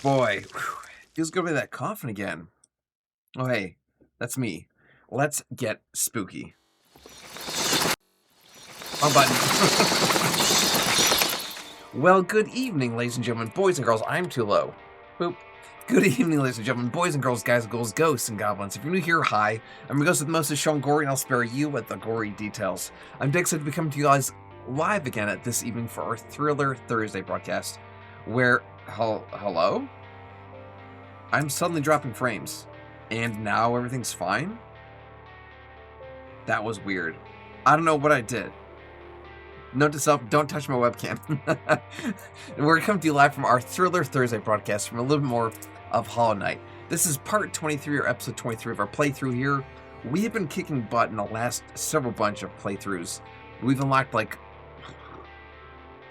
Boy, whew, feels good to be that coughing again. Oh, hey, that's me. Let's get spooky. Wrong button. Well, good evening, ladies and gentlemen, boys and girls. I'm too low. Boop. Good evening, ladies and gentlemen, boys and girls, guys and girls, ghosts and goblins. If you're new here, hi. I'm your ghost with most of Sean Gorey, and I'll spare you with the gory details. I'm excited to be coming to you guys live again at this evening for our Thriller Thursday broadcast, where, hello? I'm suddenly dropping frames, and now everything's fine? That was weird. I don't know what I did. Note to self, don't touch my webcam. We're coming to you live from our Thriller Thursday broadcast from a little bit more of Hollow Knight. This is part 23 or episode 23 of our playthrough here. We have been kicking butt in the last several bunch of playthroughs. We've unlocked like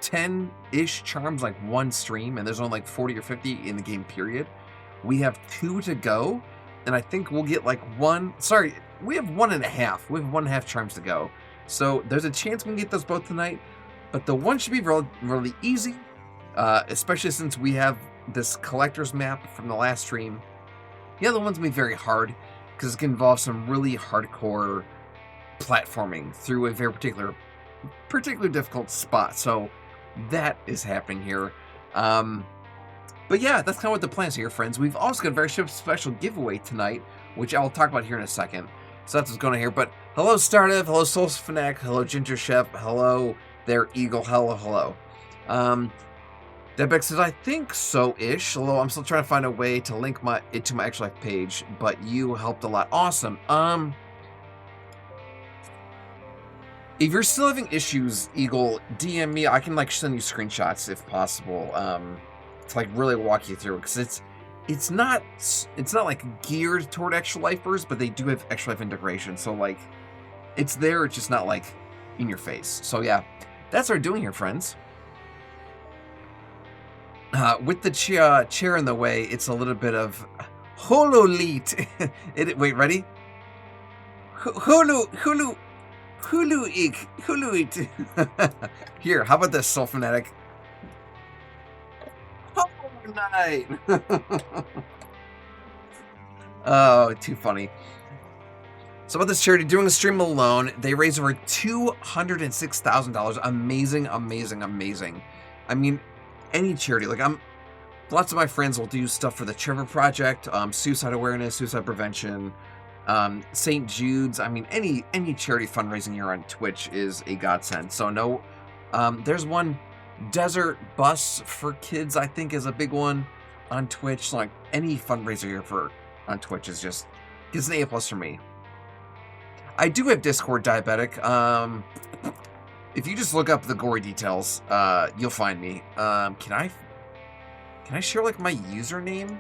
10-ish charms, like one stream, and there's only like 40 or 50 in the game period. We have 2 to go, and I think we'll get like one. Sorry, we have 1.5. We have 1.5 charms to go. So there's a chance we can get those both tonight, but the one should be really easy, especially since we have this collector's map from the last stream. The other one's going to be very hard because it can involve some really hardcore platforming through a very particularly difficult spot. So that is happening here. But yeah, that's kind of what the plans here, friends. We've also got a very special giveaway tonight, which I'll talk about here in a second. So that's what's going on here. But hello, Stardev. Hello, Soul Fanatic. Hello, Ginger Chef. Hello there, Eagle. Hello. Debex says, I think so-ish. Although I'm still trying to find a way to link it to my actual life page. But you helped a lot. Awesome. If you're still having issues, Eagle, DM me. I can like send you screenshots if possible. To like really walk you through, because it's not like geared toward extra lifers, but they do have extra life integration. So like it's there, it's just not like in your face. So yeah, that's what we're doing here, friends. With the chair in the way, it's a little bit of hololeet. Wait, ready? Hulu eat. Here, how about this, Soul Fanatic? Night. Oh, too funny. So about this charity, doing a stream alone, they raised over $206,000. Amazing. I mean, any charity, like lots of my friends will do stuff for the Trevor Project, suicide awareness, suicide prevention, St. Jude's. I mean, any charity fundraising here on Twitch is a godsend. So no, there's one. Desert Bus for Kids, I think, is a big one on Twitch. So like any fundraiser here on Twitch is just gets an A+ for me. I do have Discord, Diabetic. If you just look up the gory details, you'll find me. Can I share like my username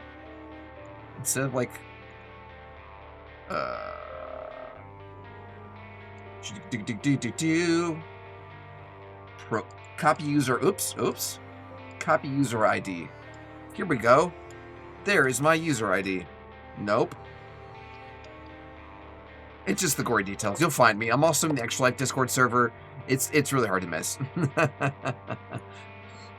instead of like copy user, oops. Copy user ID. Here we go. There is my user ID. Nope. It's just the gory details. You'll find me. I'm also in the Extra Life Discord server. It's really hard to miss.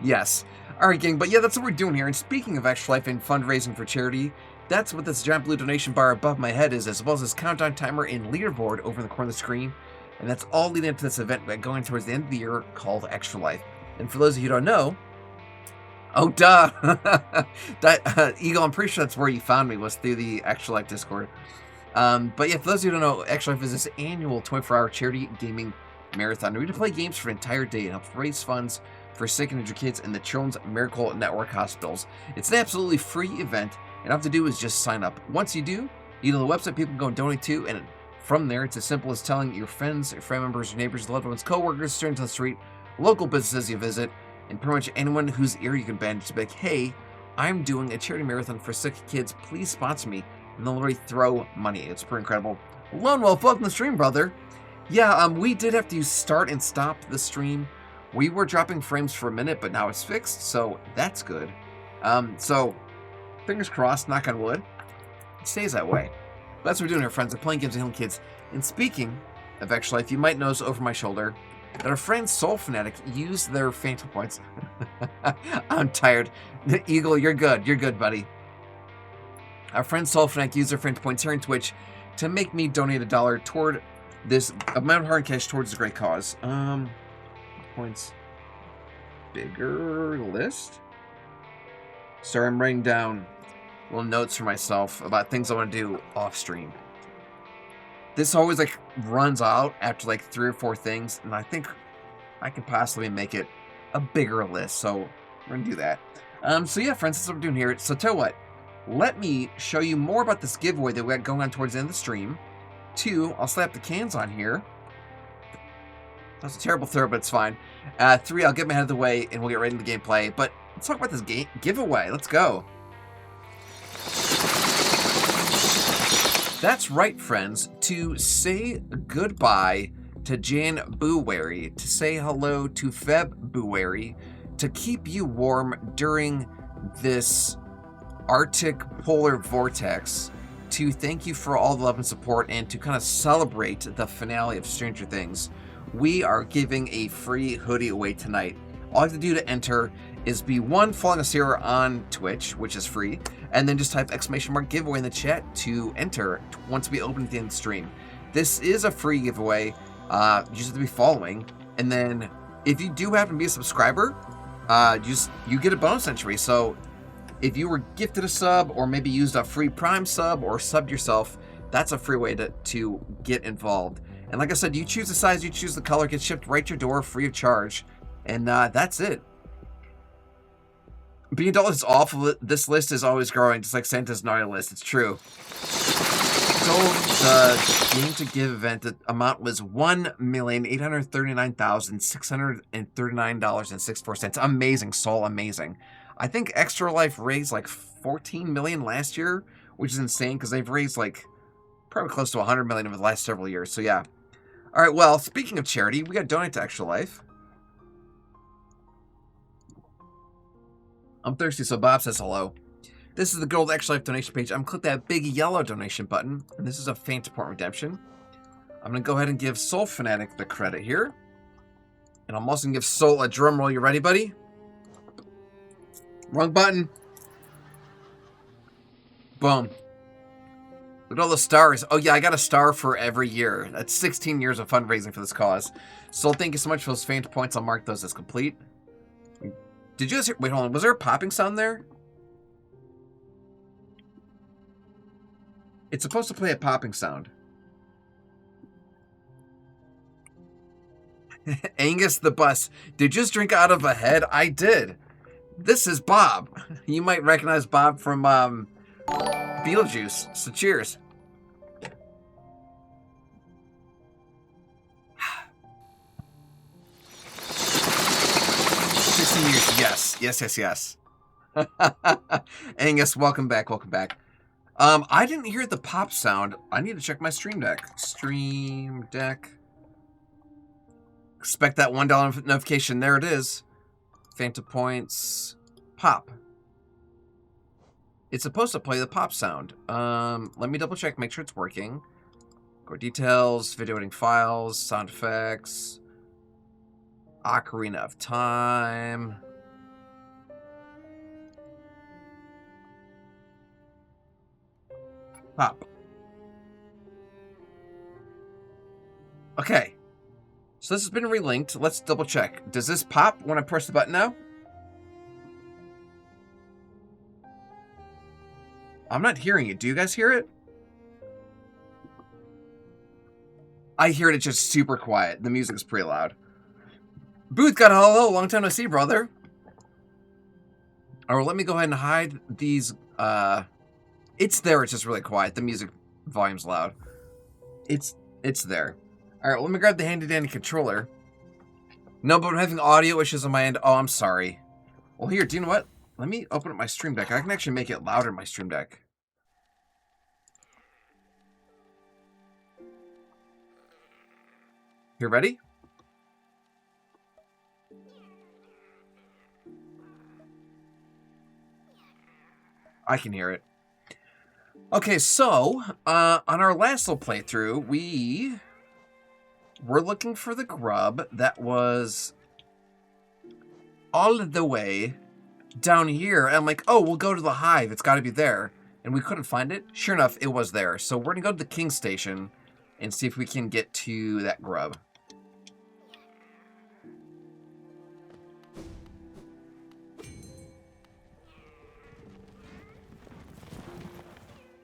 Yes. Alright, gang, but yeah, that's what we're doing here. And speaking of Extra Life and fundraising for charity, that's what this giant blue donation bar above my head is, as well as this countdown timer and leaderboard over in the corner of the screen. And that's all leading up to this event going towards the end of the year called Extra Life. And for those of you who don't know, oh, duh! Eagle, I'm pretty sure that's where you found me, was through the Extra Life Discord. But yeah, for those of you who don't know, Extra Life is this annual 24-hour charity gaming marathon. We play games for an entire day and help raise funds for sick and injured kids in the Children's Miracle Network hospitals. It's an absolutely free event, and all you have to do is just sign up. Once you do, you know the website people can go and donate to, and from there, it's as simple as telling your friends, your family members, your neighbors, loved ones, co-workers, strangers on the street, local businesses you visit, and pretty much anyone whose ear you can bend to be like, hey, I'm doing a charity marathon for sick kids. Please sponsor me. And they'll literally throw money. It's pretty incredible. Lone Wolf, welcome to the stream, brother. Yeah, we did have to start and stop the stream. We were dropping frames for a minute, but now it's fixed, so that's good. So, fingers crossed, knock on wood. It stays that way. That's what we're doing here, friends. We're playing games and healing kids. And speaking of Extra Life, you might notice over my shoulder, that our friend Soul Fanatic used their Phantom points. I'm tired. Eagle, you're good. You're good, buddy. Our friend Soul Fanatic used their Phantom points here on Twitch to make me donate $1 toward this amount of hard cash towards the great cause. Points. Bigger list. Sorry, I'm writing down little notes for myself about things I want to do off stream. This always like runs out after like 3 or 4 things, and I think I can possibly make it a bigger list. So we're gonna do that. So yeah, friends, that's what we're doing here. So tell you what, let me show you more about this giveaway that we got going on towards the end of the stream. 2, I'll slap the cans on here. That's a terrible throw, but it's fine. 3, I'll get my head of the way, and we'll get right into the gameplay. But let's talk about this giveaway. Let's go. That's right, friends. To say goodbye to Jan Buwary, to say hello to Feb Buwary, to keep you warm during this Arctic polar vortex, to thank you for all the love and support, and to kind of celebrate the finale of Stranger Things, we are giving a free hoodie away tonight. All you have to do to enter is be following us here on Twitch, which is free, and then just type !giveaway in the chat to enter once we open at the end of the stream. This is a free giveaway. You just have to be following, and then if you do happen to be a subscriber, you get a bonus entry. So if you were gifted a sub, or maybe used a free Prime sub, or subbed yourself, that's a free way to get involved. And like I said, you choose the size, you choose the color, gets shipped right to your door free of charge. And that's it. Being adult is awful. This list is always growing, just like Santa's naughty list. It's true. So the game to give event, the amount was $1,839,639.64. Amazing, Soul, amazing. I think Extra Life raised like 14 million last year, which is insane because they've raised like probably close to 100 million over the last several years. So yeah. All right. Well, speaking of charity, we got to donate to Extra Life. I'm thirsty, so Bob says hello. This is the Gold Extra Life donation page. I'm going to click that big yellow donation button, and this is a Phantom Point redemption. I'm going to go ahead and give Soul Fanatic the credit here. And I'm also going to give Soul a drum roll. You ready, buddy? Wrong button. Boom. Look at all the stars. Oh, yeah, I got a star for every year. That's 16 years of fundraising for this cause. Soul, thank you so much for those Phantom Points. I'll mark those as complete. Did you guys hear? Wait, hold on. Was there a popping sound there? It's supposed to play a popping sound. Angus the Bus. Did you just drink out of a head? I did. This is Bob. You might recognize Bob from Beetlejuice. So cheers. Years. Yes. Angus, welcome back. I didn't hear the pop sound. I need to check my Stream Deck. Stream Deck. Expect that $1 notification. There it is. Phantom Points. Pop. It's supposed to play the pop sound. Let me double check, make sure it's working. Go details, video editing files, sound effects. Ocarina of Time. Pop. Okay. So this has been relinked. Let's double check. Does this pop when I press the button now? I'm not hearing it. Do you guys hear it? I hear it just super quiet. The music's pretty loud. Booth got a hello. Long time no see, brother. Alright, let me go ahead and hide these. It's there. It's just really quiet. The music volume's loud. It's there. Alright, let me grab the handy-dandy controller. No, but I'm having audio issues on my end. Oh, I'm sorry. Well, here, do you know what? Let me open up my Stream Deck. I can actually make it louder in my Stream Deck. You ready? I can hear it. Okay, so, on our last little playthrough, we We're looking for the grub that was all the way down here. And I'm like, oh, we'll go to the hive. It's got to be there. And we couldn't find it. Sure enough, it was there. So we're going to go to the king station and see if we can get to that grub.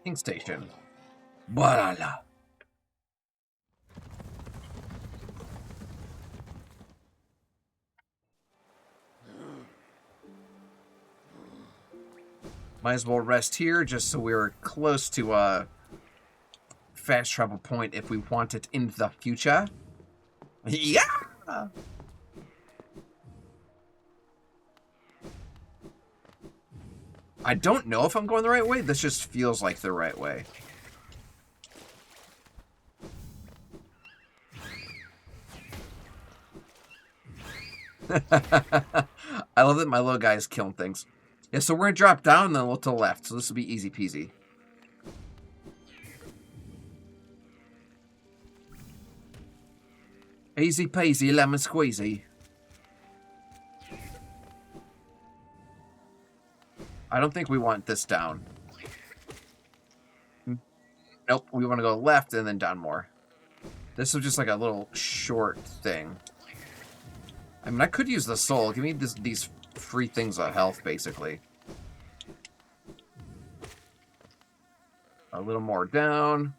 King station. Barala. Might as well rest here just so we're close to a fast travel point if we want it in the future. Yeah! I don't know if I'm going the right way. This just feels like the right way. I love that my little guy is killing things. Yeah, so we're going to drop down and then look to the left. So this will be easy peasy. Easy peasy, lemon squeezy. I don't think we want this down. Nope, we want to go left and then down more. This was just like a little short thing. I mean, I could use the soul. Give me these free things of health, basically. A little more down.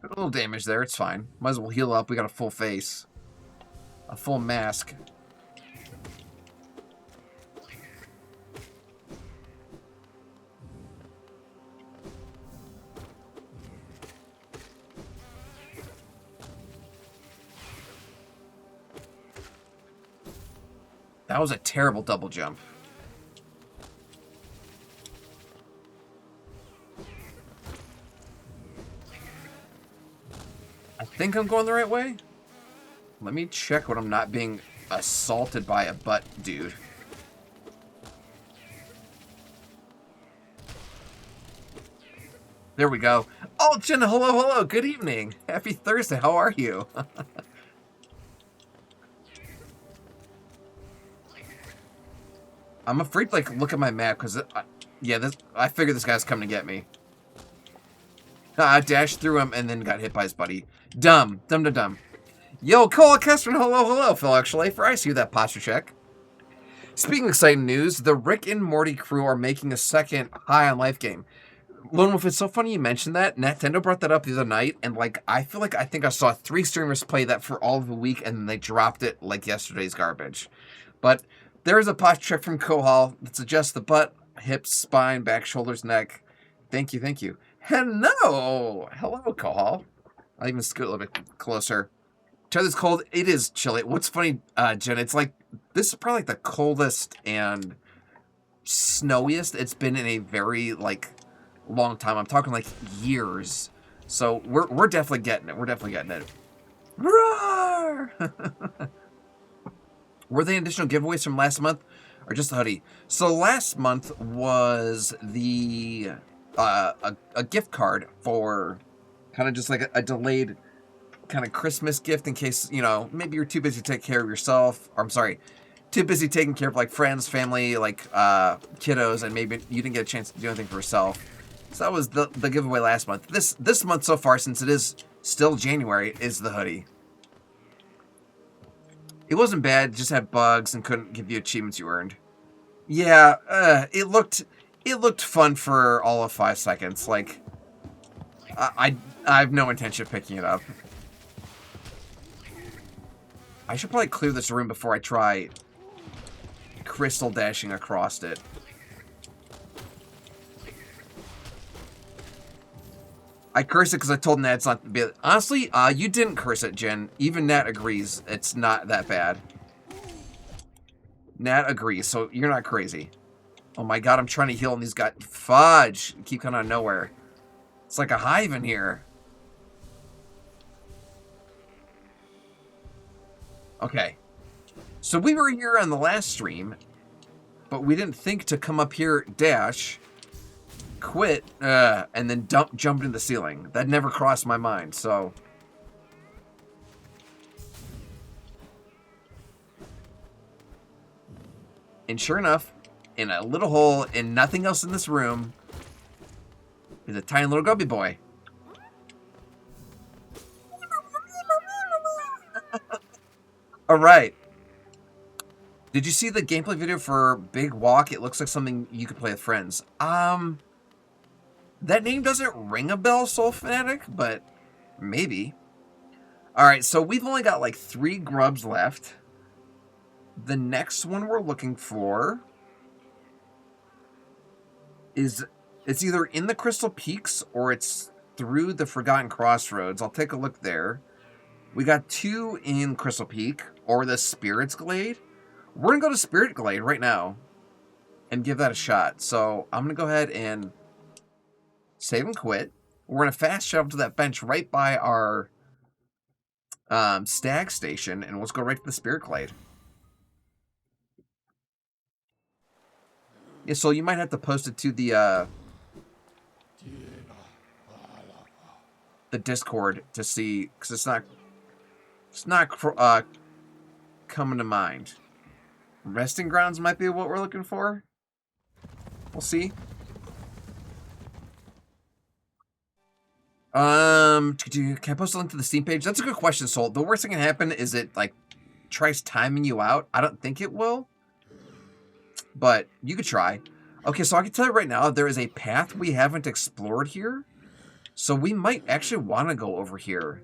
A little damage there, it's fine. Might as well heal up. We got a full face. A full mask. That was a terrible double jump. I think I'm going the right way. Let me check when I'm not being assaulted by a butt dude. There we go. Oh, Jenna, hello, hello. Good evening. Happy Thursday. How are you? I'm afraid to, like, look at my map because, yeah, I figured this guy's coming to get me. I dashed through him and then got hit by his buddy. Dumb. Dumb to dumb. Yo, Cole Kestrin, hello, hello, Phil, actually, for I see that posture check. Speaking of exciting news, the Rick and Morty crew are making a second High on Life game. Lone Wolf, it's so funny you mentioned that. Nintendo brought that up the other night, and, like, I think I saw 3 streamers play that for all of the week, and then they dropped it like yesterday's garbage. But there is a posture check from Kohal that suggests the butt, hips, spine, back, shoulders, neck. Thank you, thank you. Hello! Hello, Kohal. I'll even scoot a little bit closer. Try this cold. It is chilly. What's funny, Jen, it's like, this is probably like the coldest and snowiest it's been in a very, like, long time. I'm talking like years. So we're definitely getting it. We're definitely getting it. Roar! Were they additional giveaways from last month or just the hoodie? So last month was the a gift card for kind of just like a delayed kind of Christmas gift in case, you know, maybe you're too busy to take care of yourself. Or I'm sorry, too busy taking care of like friends, family, like kiddos, and maybe you didn't get a chance to do anything for yourself. So that was the giveaway last month. This month so far, since it is still January, is the hoodie. It wasn't bad, just had bugs and couldn't give you achievements you earned. Yeah, it looked fun for all of 5 seconds. Like, I have no intention of picking it up. I should probably clear this room before I try crystal dashing across it. I cursed it because I told Nat it's not to be. Honestly, you didn't curse it, Jen. Even Nat agrees it's not that bad. Nat agrees, so you're not crazy. Oh my god, I'm trying to heal and these guys. Fudge! Keep coming out of nowhere. It's like a hive in here. Okay. So we were here on the last stream, But we didn't think to come up here, dash, quit, and then jump into the ceiling. That never crossed my mind, so... And sure enough, in a little hole and nothing else in this room is a tiny little grubby boy. Alright. Did you see the gameplay video for Big Walk? It looks like something you could play with friends. That name doesn't ring a bell, Soul Fanatic, but maybe. Alright, so we've only got like 3 grubs left. The next one we're looking for is, it's either in the Crystal Peaks or it's through the Forgotten Crossroads. I'll take a look there. We got 2 in Crystal Peak or the Spirit's Glade. We're going to go to Spirit Glade right now and give that a shot. So I'm going to go ahead and save and quit. We're going to fast travel to that bench right by our stag station, and let's go right to the Spirit Glade. Yeah, so you might have to post it to the Discord to see, because it's not coming to mind. Resting grounds might be what we're looking for. We'll see. Can I post a link to the Steam page? That's a good question, Soul. The worst thing that can happen is it like tries timing you out. I don't think it will, but you could try. Okay, so I can tell you right now, there is a path we haven't explored here, so we might actually want to go over here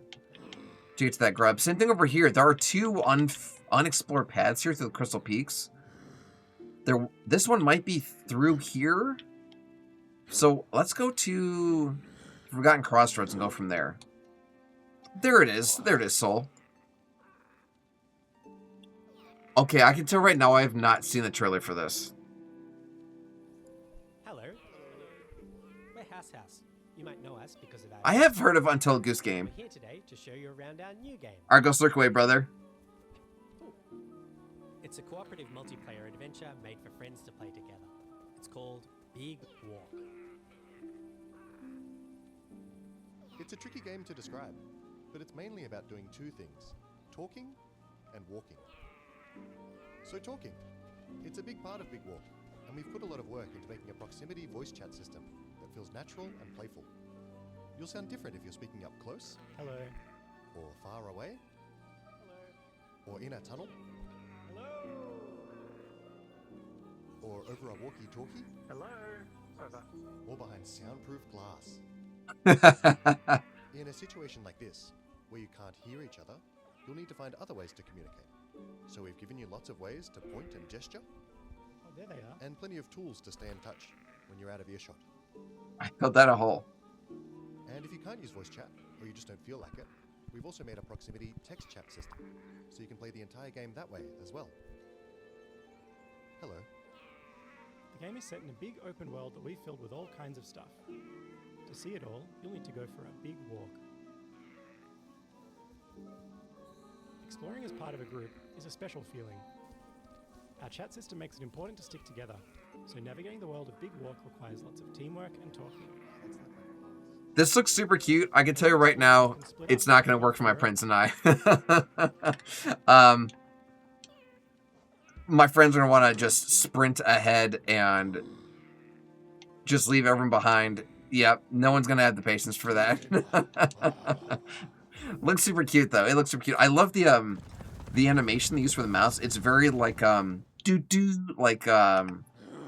to get to that grub. Same thing over here. There are 2 unexplored paths here through the Crystal Peaks. This one might be through here. So let's go to Forgotten Crossroads and go from there. There it is. There it is, Soul. Okay, I can tell right now I have not seen the trailer for this. Hello. We're House. You might know us because of our... I have heard of Until Goose Game. We're here today to show you around our new game. Alright, go slurk away, brother. It's a cooperative multiplayer adventure made for friends to play together. It's called Big Walk. It's a tricky game to describe, but it's mainly about doing 2 things: talking and walking. So talking, it's a big part of Big Walk, and we've put a lot of work into making a proximity voice chat system that feels natural and playful. You'll sound different if you're speaking up close. Hello. Or far away. Hello. Or in a tunnel. Hello. Or over a walkie-talkie. Hello. Over. Or behind soundproof glass. In a situation like this, where you can't hear each other, you'll need to find other ways to communicate. So we've given you lots of ways to point and gesture. Oh, there they are. And plenty of tools to stay in touch when you're out of earshot. I filled that a hole. And if you can't use voice chat, or you just don't feel like it, we've also made a proximity text chat system, so you can play the entire game that way as well. Hello. The game is set in a big open world that we've filled with all kinds of stuff. To see it all, you'll need to go for a big walk. Exploring as part of a group is a special feeling. Our chat system makes it important to stick together, so navigating the world of Big Walk requires lots of teamwork and talking. This looks super cute. I can tell you right now, it's not going to work for my friends and I. My friends are going to want to just sprint ahead and just leave everyone behind. Yep, no one's going to have the patience for that. Looks super cute, though. It looks super cute. I love the animation they use for the mouse. It's very like, like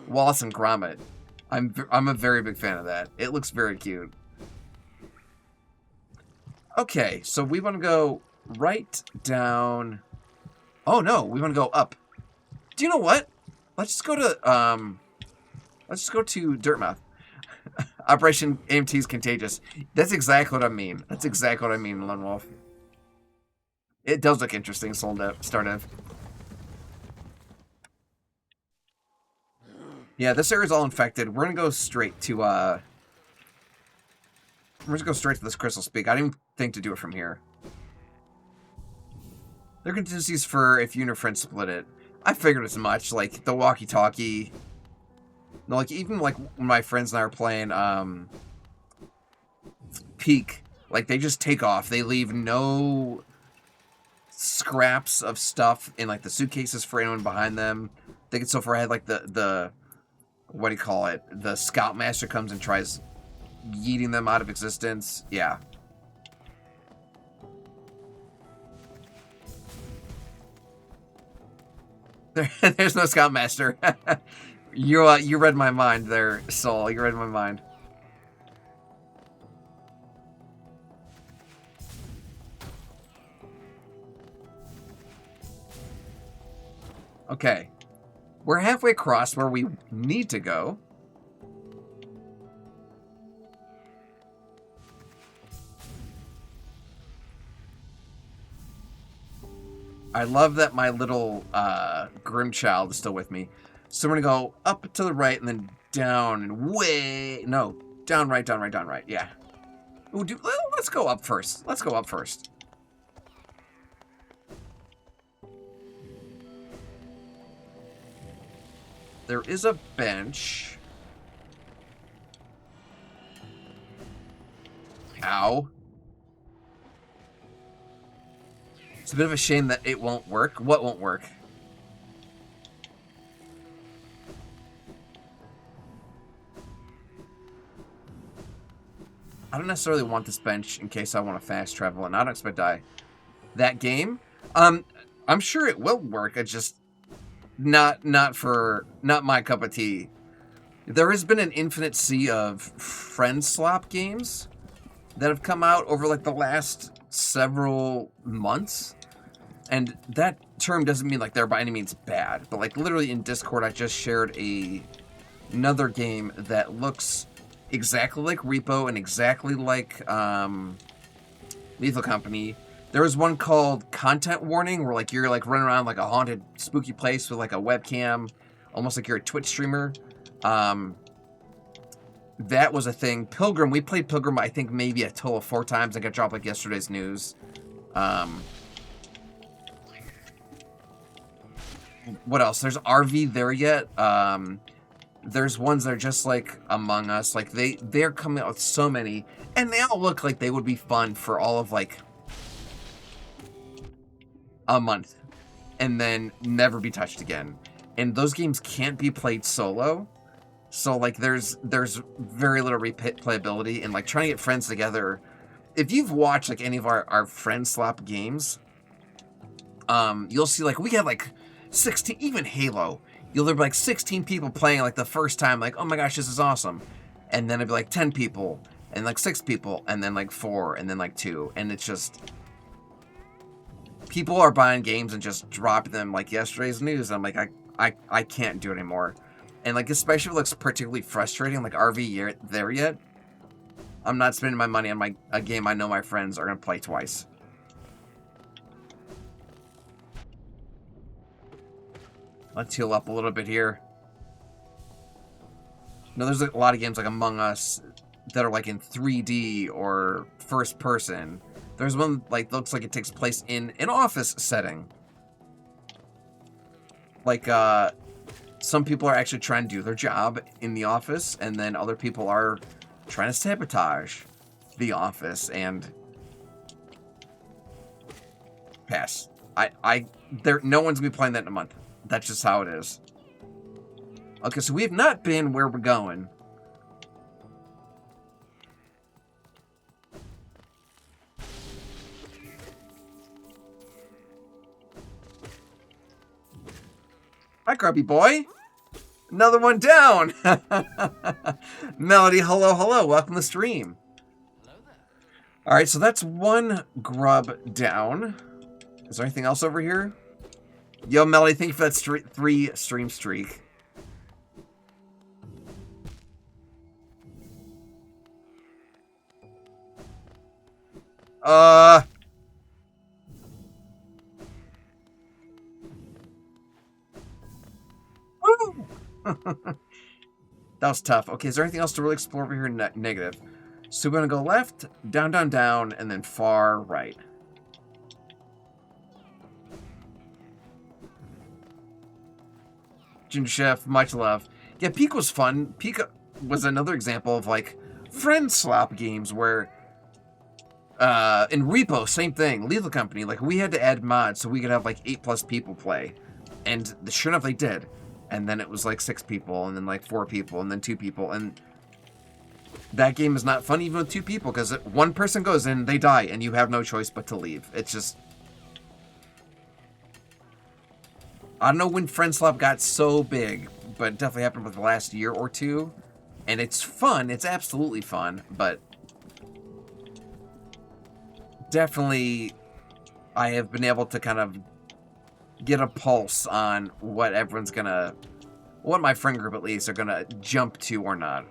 Wallace and Gromit. I'm a very big fan of that. It looks very cute. Okay, so we want to go right down. Oh no, we want to go up. Do you know what? Let's just go to Dirtmouth. Operation AMT's contagious. That's exactly what I mean. That's exactly what I mean, Lone Wolf. It does look interesting, Stardev. Yeah, this area's all infected. We're gonna go straight to we're gonna go straight to this Crystal Peak. I didn't even think to do it from here. There are contingencies for if you and your friends split it. I figured as much. Like, the walkie-talkie. No, like, even, like, when my friends and I are playing, Peak, like, they just take off. They leave no scraps of stuff in, like, the suitcases for anyone behind them. They get so far ahead, like, the what do you call it? The Scoutmaster comes and tries yeeting them out of existence. Yeah. There's no Scoutmaster. You read my mind there, Soul. You read my mind. Okay. We're halfway across where we need to go. I love that my little Grim child is still with me. So we're going to go up to the right and then down and way... No, down, right, down, right, down, right. Yeah. Ooh, let's go up first. Let's go up first. There is a bench. Ow. It's a bit of a shame that it won't work. What won't work? I don't necessarily want this bench in case I want to fast travel, and I don't expect to die. That game? I'm sure it will work. It's just not my cup of tea. There has been an infinite sea of friend slop games that have come out over like the last several months. And that term doesn't mean like they're by any means bad, but like literally in Discord I just shared another game that looks exactly like Repo and exactly like Lethal Company. There was one called Content Warning where like you're like running around like a haunted spooky place with like a webcam, almost like you're a Twitch streamer. That was a thing. Pilgrim, we played Pilgrim I think maybe a total of 4 times. I got dropped like yesterday's news. What else? There's RV there yet. There's ones that are just like Among Us. Like they're coming out with so many, and they all look like they would be fun for all of like a month, and then never be touched again. And those games can't be played solo, so like there's very little replayability, and like trying to get friends together. If you've watched like any of our friend slop games, you'll see like we had like 16, even Halo, you'll have like 16 people playing like the first time, like, oh my gosh, this is awesome. And then it'd be like 10 people, and like 6 people, and then like 4, and then like 2. And it's just, people are buying games and just dropping them like yesterday's news. And I'm like, I can't do it anymore. And like, especially if it looks particularly frustrating, like RV there yet, I'm not spending my money on a game I know my friends are going to play twice. Let's heal up a little bit here. No, there's a lot of games like Among Us that are like in 3D or first person. There's one like looks like it takes place in an office setting. Like some people are actually trying to do their job in the office, and then other people are trying to sabotage the office and pass. No one's gonna be playing that in a month. That's just how it is. Okay, so we have not been where we're going. Hi, Grubby Boy. Another one down. Melody, hello. Welcome to the stream. Hello there. All right, so that's one grub down. Is there anything else over here? Yo, Melody, thank you for that 3 stream streak. Woo! That was tough. Okay, is there anything else to really explore over here? Negative. So we're going to go left, down, and then far right. Ginger Chef, much love. Yeah, Peak was fun. Peak was another example of like friend swap games where in Repo, same thing. Lethal Company, like we had to add mods so we could have like 8+ people play. And sure enough they did. And then it was like 6 people, and then like 4 people, and then 2 people, and that game is not fun even with 2 people, because one person goes in, they die, and you have no choice but to leave. It's just... I don't know when Friend Swap got so big, but it definitely happened with the last year or two. And it's fun, it's absolutely fun, but... definitely, I have been able to kind of get a pulse on what everyone's gonna... what my friend group, at least, are gonna jump to or not.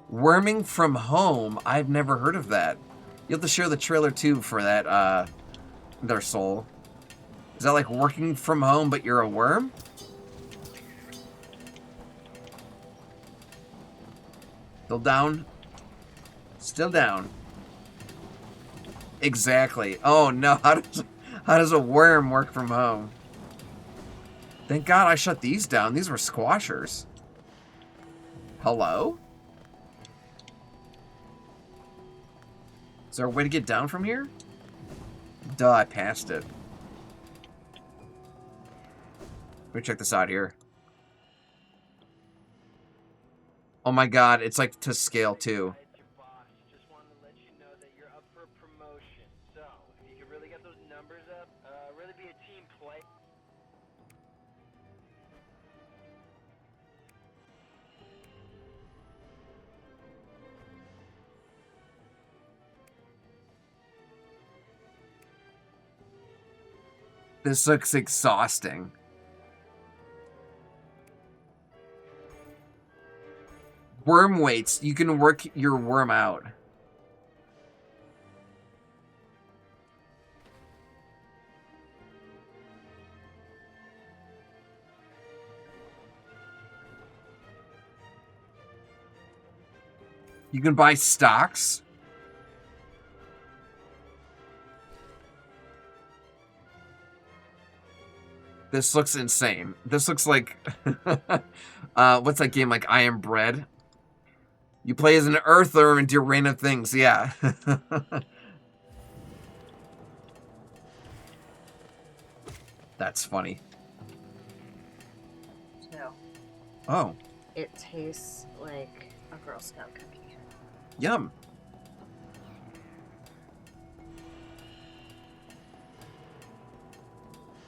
Worming from Home, I've never heard of that. You'll have to share the trailer, too, for that, their soul. Is that like working from home, but you're a worm? Still down? Still down. Exactly. Oh, no. How does a worm work from home? Thank God I shut these down. These were squashers. Hello? Is there a way to get down from here? Duh, I passed it. Let me check this out here. Oh my God, it's like to scale too. Just wanted to let you know that you're up for promotion. So, if you could really get those numbers up, really be a team play. This looks exhausting. Worm weights. You can work your worm out. You can buy stocks. This looks insane. This looks like... what's that game like? I Am Bread? You play as an earther and do random things, yeah. That's funny. No. Oh, It tastes like a Girl Scout cookie. yum.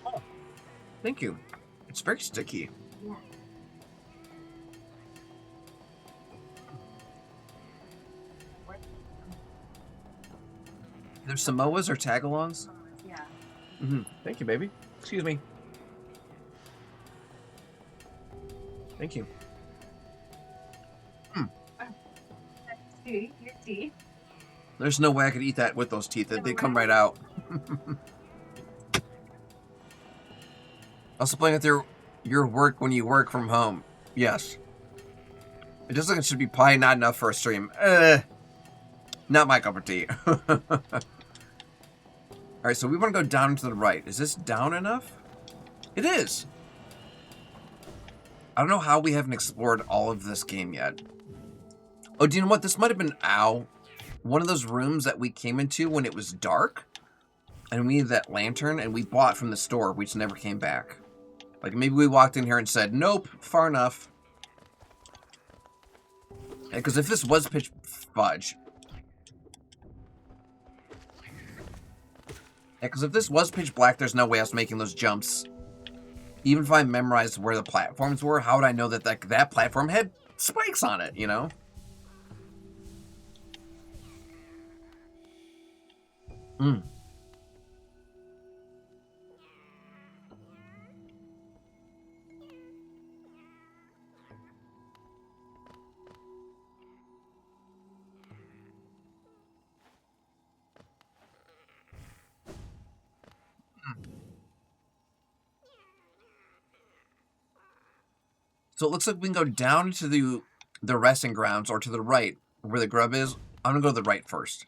Oh, thank you. It's very sticky. Yeah. There's Samoas or tagalongs? Yeah. Thank you, baby. Excuse me. Thank you. See, your teeth. There's no way I could eat that with those teeth. They come right out. Also playing with your work when you work from home. Yes. It just like it should be probably not enough for a stream. Not my cup of tea. Alright, so we want to go down to the right. Is this down enough? It is. I don't know how we haven't explored all of this game yet. Oh, do you know what? This might have been, one of those rooms that we came into when it was dark. And we needed that lantern, and we bought from the store. We just never came back. Like, maybe we walked in here and said, nope, far enough. Because if this was pitch fudge... because if this was pitch black, there's no way I was making those jumps. Even if I memorized where the platforms were, how would I know that that platform had spikes on it, you know? So it looks like we can go down to the resting grounds or to the right where the grub is. I'm gonna go to the right first.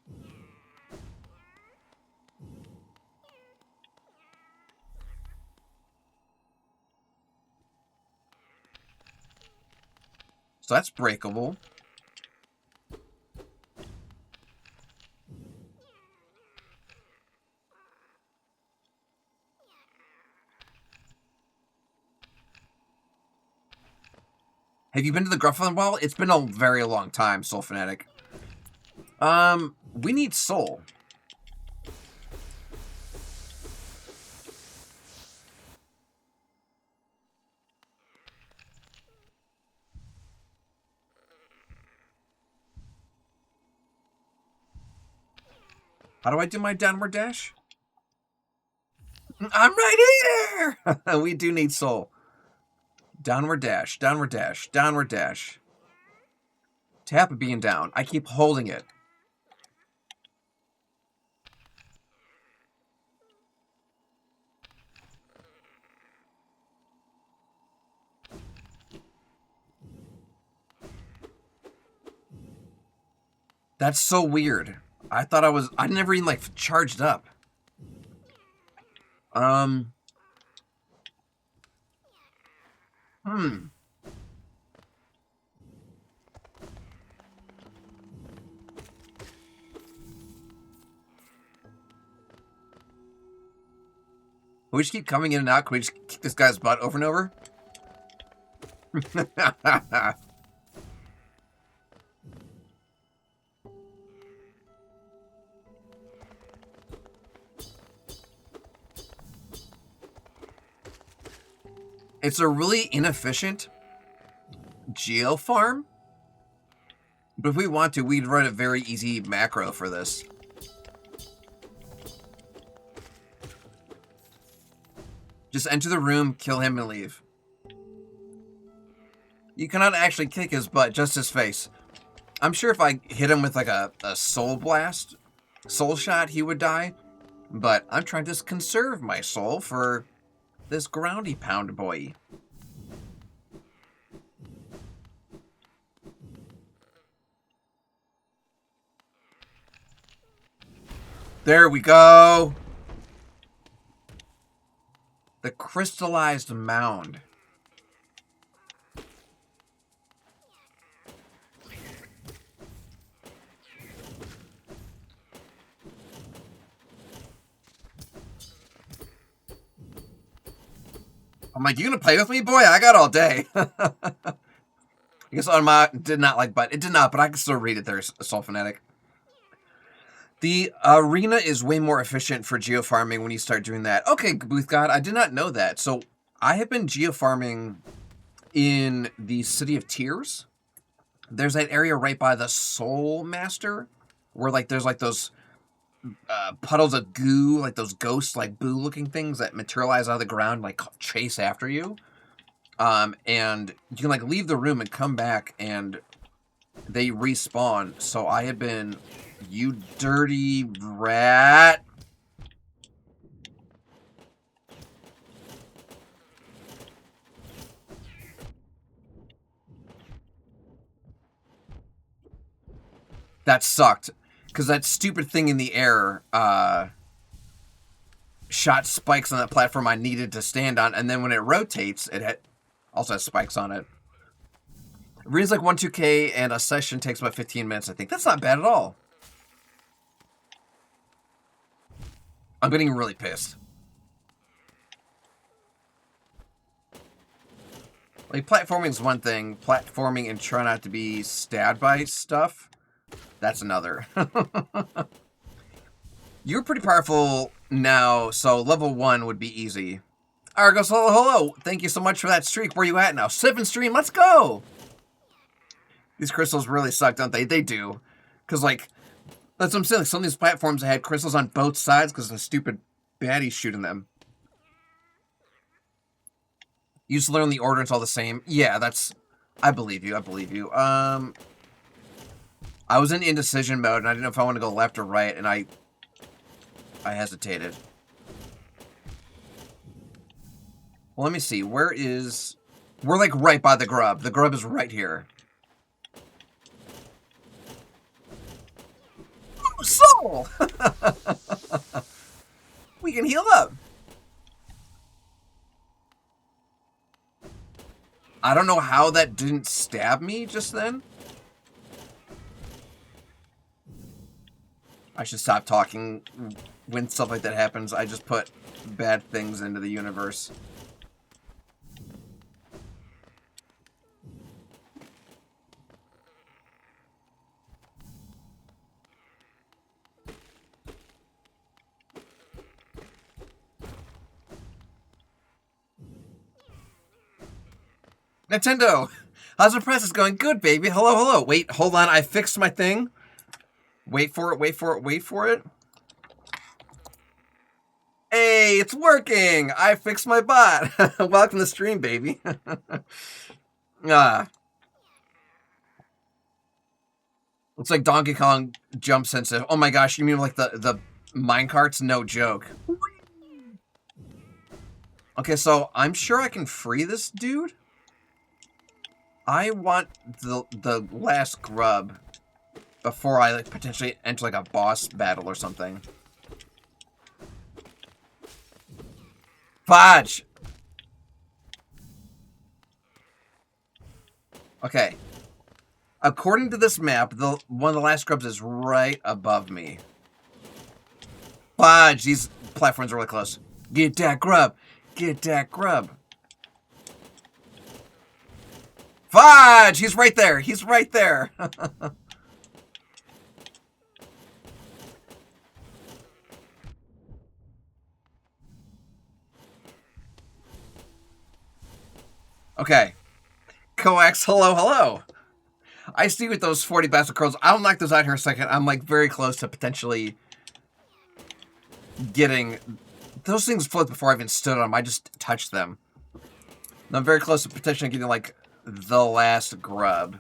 So that's breakable. Have you been to the Grufflin Well? It's been a very long time, Soul Fanatic. We need soul. How do I do my downward dash? I'm right here! We do need soul. Downward dash, downward dash, downward dash. Tap B and down. I keep holding it. That's so weird. I thought I never even, like, charged up. Can we just keep coming in and out? Can we just kick this guy's butt over and over? It's a really inefficient geo farm. But if we want to, we'd run a very easy macro for this. Just enter the room, kill him, and leave. You cannot actually kick his butt, just his face. I'm sure if I hit him with like a soul blast, soul shot, he would die. But I'm trying to conserve my soul for this groundy pound boy. There we go. The crystallized mound. I'm like, you gonna play with me, boy? I got all day. I guess on my did not like, but it did not. But I can still read it. There's Soul Fanatic. The arena is way more efficient for geofarming when you start doing that. Okay, Booth God, I did not know that. So I have been geofarming in the City of Tears. There's that area right by the Soul Master where like there's like those puddles of goo, like those ghosts, like boo looking things that materialize out of the ground, like chase after you. And you can like leave the room and come back and they respawn. So I have been, you dirty rat. That sucked. Because that stupid thing in the air shot spikes on that platform I needed to stand on. And then when it rotates, it also has spikes on it. It reads like 1-2K and a session takes about 15 minutes, I think. That's not bad at all. I'm getting really pissed. Like, platforming is one thing. Platforming and trying not to be stabbed by stuff, that's another. You're pretty powerful now, so level 1 would be easy. Argos, hello. Thank you so much for that streak. Where you at now? 7 stream, let's go! These crystals really suck, don't they? They do. Because, like, that's what I'm saying. Like, some of these platforms had crystals on both sides because the stupid baddies shooting them. You just learn the order, it's all the same. Yeah, that's... I believe you, I believe you. I was in indecision mode, and I didn't know if I want to go left or right, and I hesitated. Well, let me see. Where is... We're, like, right by the grub. The grub is right here. Oh, soul! We can heal up. I don't know how that didn't stab me just then. I should stop talking when stuff like that happens. I just put bad things into the universe. Nintendo! How's the process going? Good, baby. Hello, hello. Wait, hold on. I fixed my thing. Wait for it, wait for it, wait for it. Hey, it's working! I fixed my bot. Welcome to the stream, baby. Looks like Donkey Kong jump sensitive. Oh my gosh, you mean like the minecarts? No joke. Okay, so I'm sure I can free this dude. I want the last grub before I like potentially enter like a boss battle or something. Fudge! Okay. According to this map, one of the last grubs is right above me. Fudge! These platforms are really close. Get that grub! Get that grub! Fudge! He's right there! He's right there! Okay. Coax, hello, hello! I see with those 40 bastard curls. I'll knock those out here in a second. I'm like very close to potentially getting... Those things float before I even stood on them. I just touched them. And I'm very close to potentially getting like the last grub.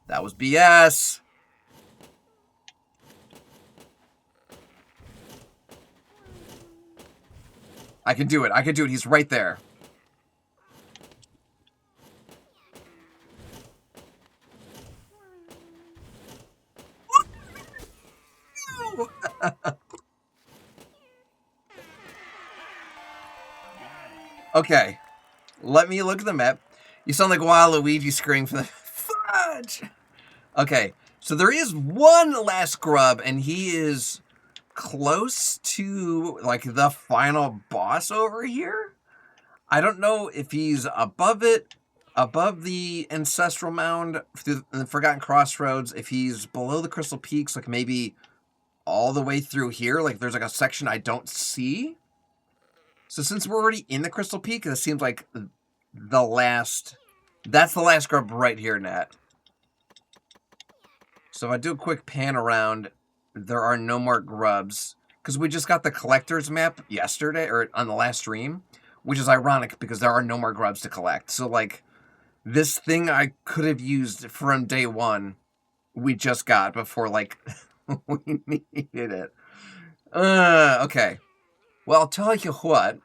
That was BS. I can do it. I can do it. He's right there. Okay. Let me look at the map. You sound like Waluigi screaming for the fudge. Okay. So there is one last grub, and he is close to like the final boss over here. I don't know if he's above it, above the Ancestral Mound through the Forgotten Crossroads, if he's below the Crystal Peaks, like maybe all the way through here, like there's like a section I don't see. So since we're already in the Crystal Peak, it seems like the last... That's the last grub right here, Nat. So if I do a quick pan around, there are no more grubs. Because we just got the collector's map yesterday, or on the last stream. Which is ironic, because there are no more grubs to collect. So, like, this thing I could have used from day one, we just got before, like... we needed it. Okay. Well, I'll tell you what.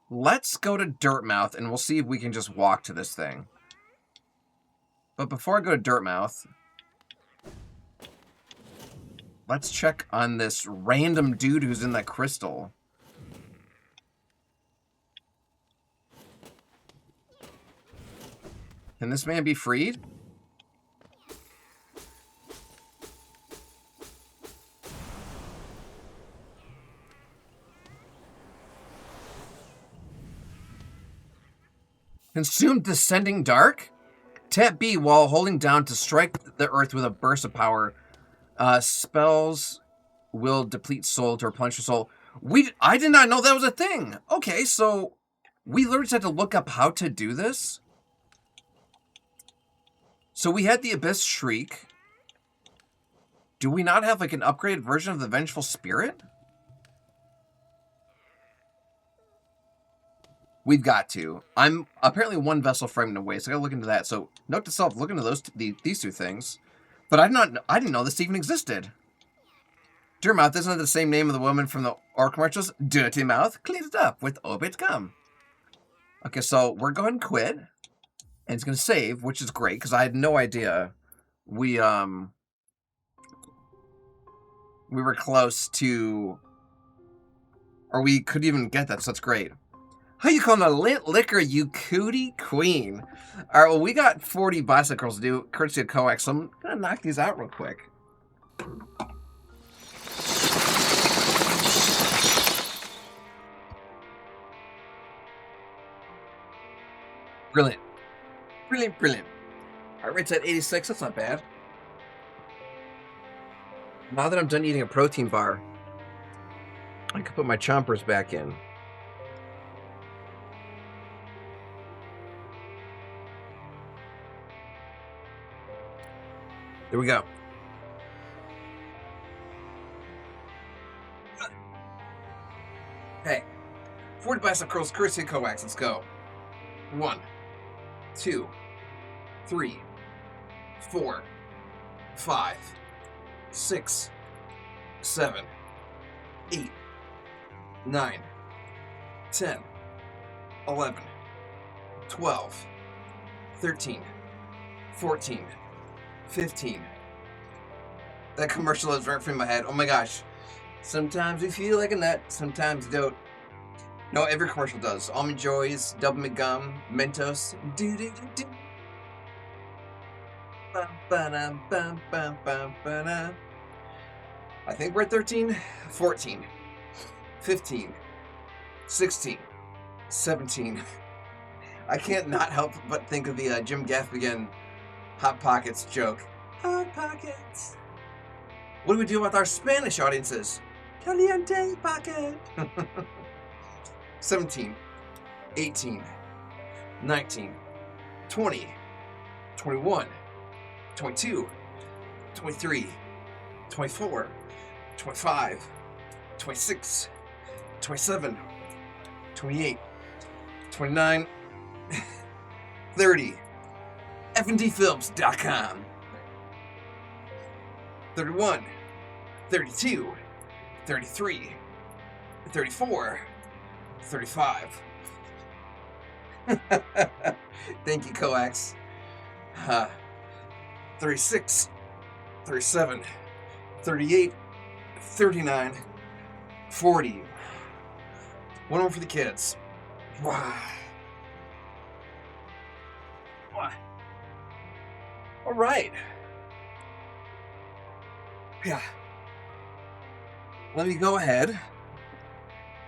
Let's go to Dirtmouth, and we'll see if we can just walk to this thing. But before I go to Dirtmouth, let's check on this random dude who's in that crystal. Can this man be freed? Consume Descending Dark? Tap B while holding down to strike the earth with a burst of power. Spells will deplete soul to replenish your soul. I did not know that was a thing. Okay, so we literally just had to look up how to do this. So we had the Abyss Shriek. Do we not have like an upgraded version of the Vengeful Spirit? We've got to. I'm apparently one vessel fragment away, so I gotta look into that. So note to self, look into these two things. But I didn't know this even existed. Dirtmouth isn't the same name of the woman from the Orc commercials. Dirty Mouth cleans it up with Obit Gum. Okay, so we're going to quit. And it's going to save, which is great, because I had no idea we were close to Or we could even get that, so that's great. How you calling a lint liquor, you cootie queen? Alright, well, we got 40 bicycles to do, courtesy of Coax, so I'm gonna knock these out real quick. Brilliant. Brilliant, brilliant. Alright, rate's at 86, that's not bad. Now that I'm done eating a protein bar, I can put my chompers back in. There we go. Hey, 40 bicep curls, courtesy of Coax. Let's go. 1, 2, 3, 4, 5, 6, 7, 8, 9, 10, 11, 12, 13, 14, 15. That commercial is right from my head. Oh my gosh. Sometimes we feel like a nut, sometimes we don't. No, every commercial does. Almond Joys, Double McGum, Mentos. Do do do do. Bum, ba-dum, bum, bum, bum, ba-dum. I think we're at 13, 14, 15, 16, 17. I can't not help but think of the Jim Gaffigan Hot Pockets joke. Hot Pockets. What do we do with our Spanish audiences? Caliente Pocket. 17, 18, 19, 20, 21, 22, 23, 24, 25, 26, 27, 28, 29, 30. FNDfilms.com. 31, 32, 33, 34, 35. Thank you, Coax. 36, 37, 38, 39, 40. One more for the kids. Wow. All right. Yeah. Let me go ahead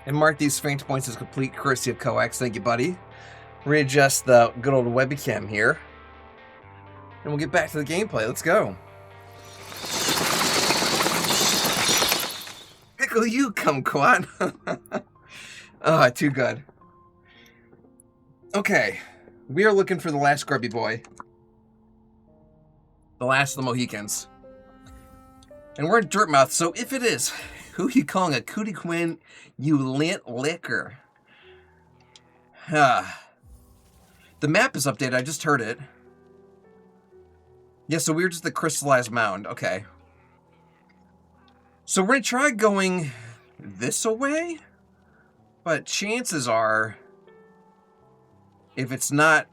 and mark these faint points as complete, courtesy of Coax. Thank you, buddy. Readjust the good old webcam here. And we'll get back to the gameplay. Let's go. Pickle you, kumquat. Ah, too good. Okay. We are looking for the last grubby boy. The last of the Mohicans. And we're in Dirtmouth, so if it is, who you calling a cootie queen, you lint liquor? The map is updated, I just heard it. Yeah, so we're just the crystallized mound, okay. So we're gonna try going this away, but chances are, if it's not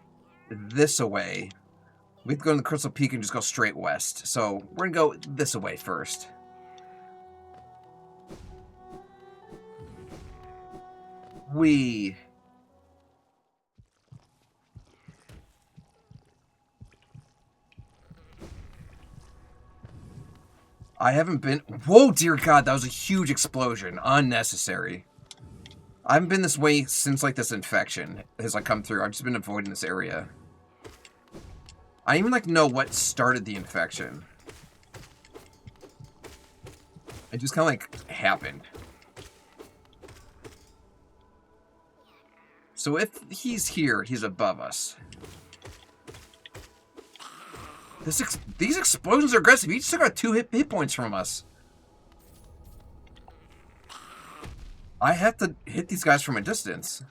this away, we have to go to the Crystal Peak and just go straight west. So we're gonna go this way first. I haven't been... Whoa, dear God, that was a huge explosion. Unnecessary. I haven't been this way since, like, this infection has, like, come through. I've just been avoiding this area. I don't even, like, know what started the infection. It just kind of, like, happened. So if he's here, he's above us. These explosions are aggressive. He just took out 2 hit points from us. I have to hit these guys from a distance.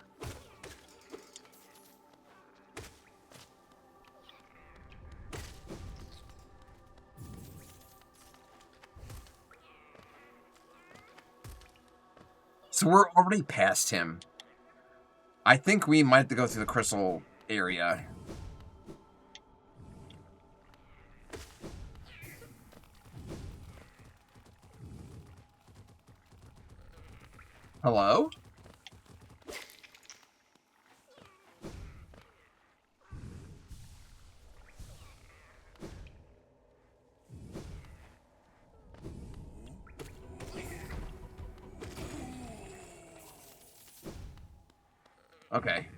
So we're already past him. I think we might have to go through the crystal area. Hello? Okay.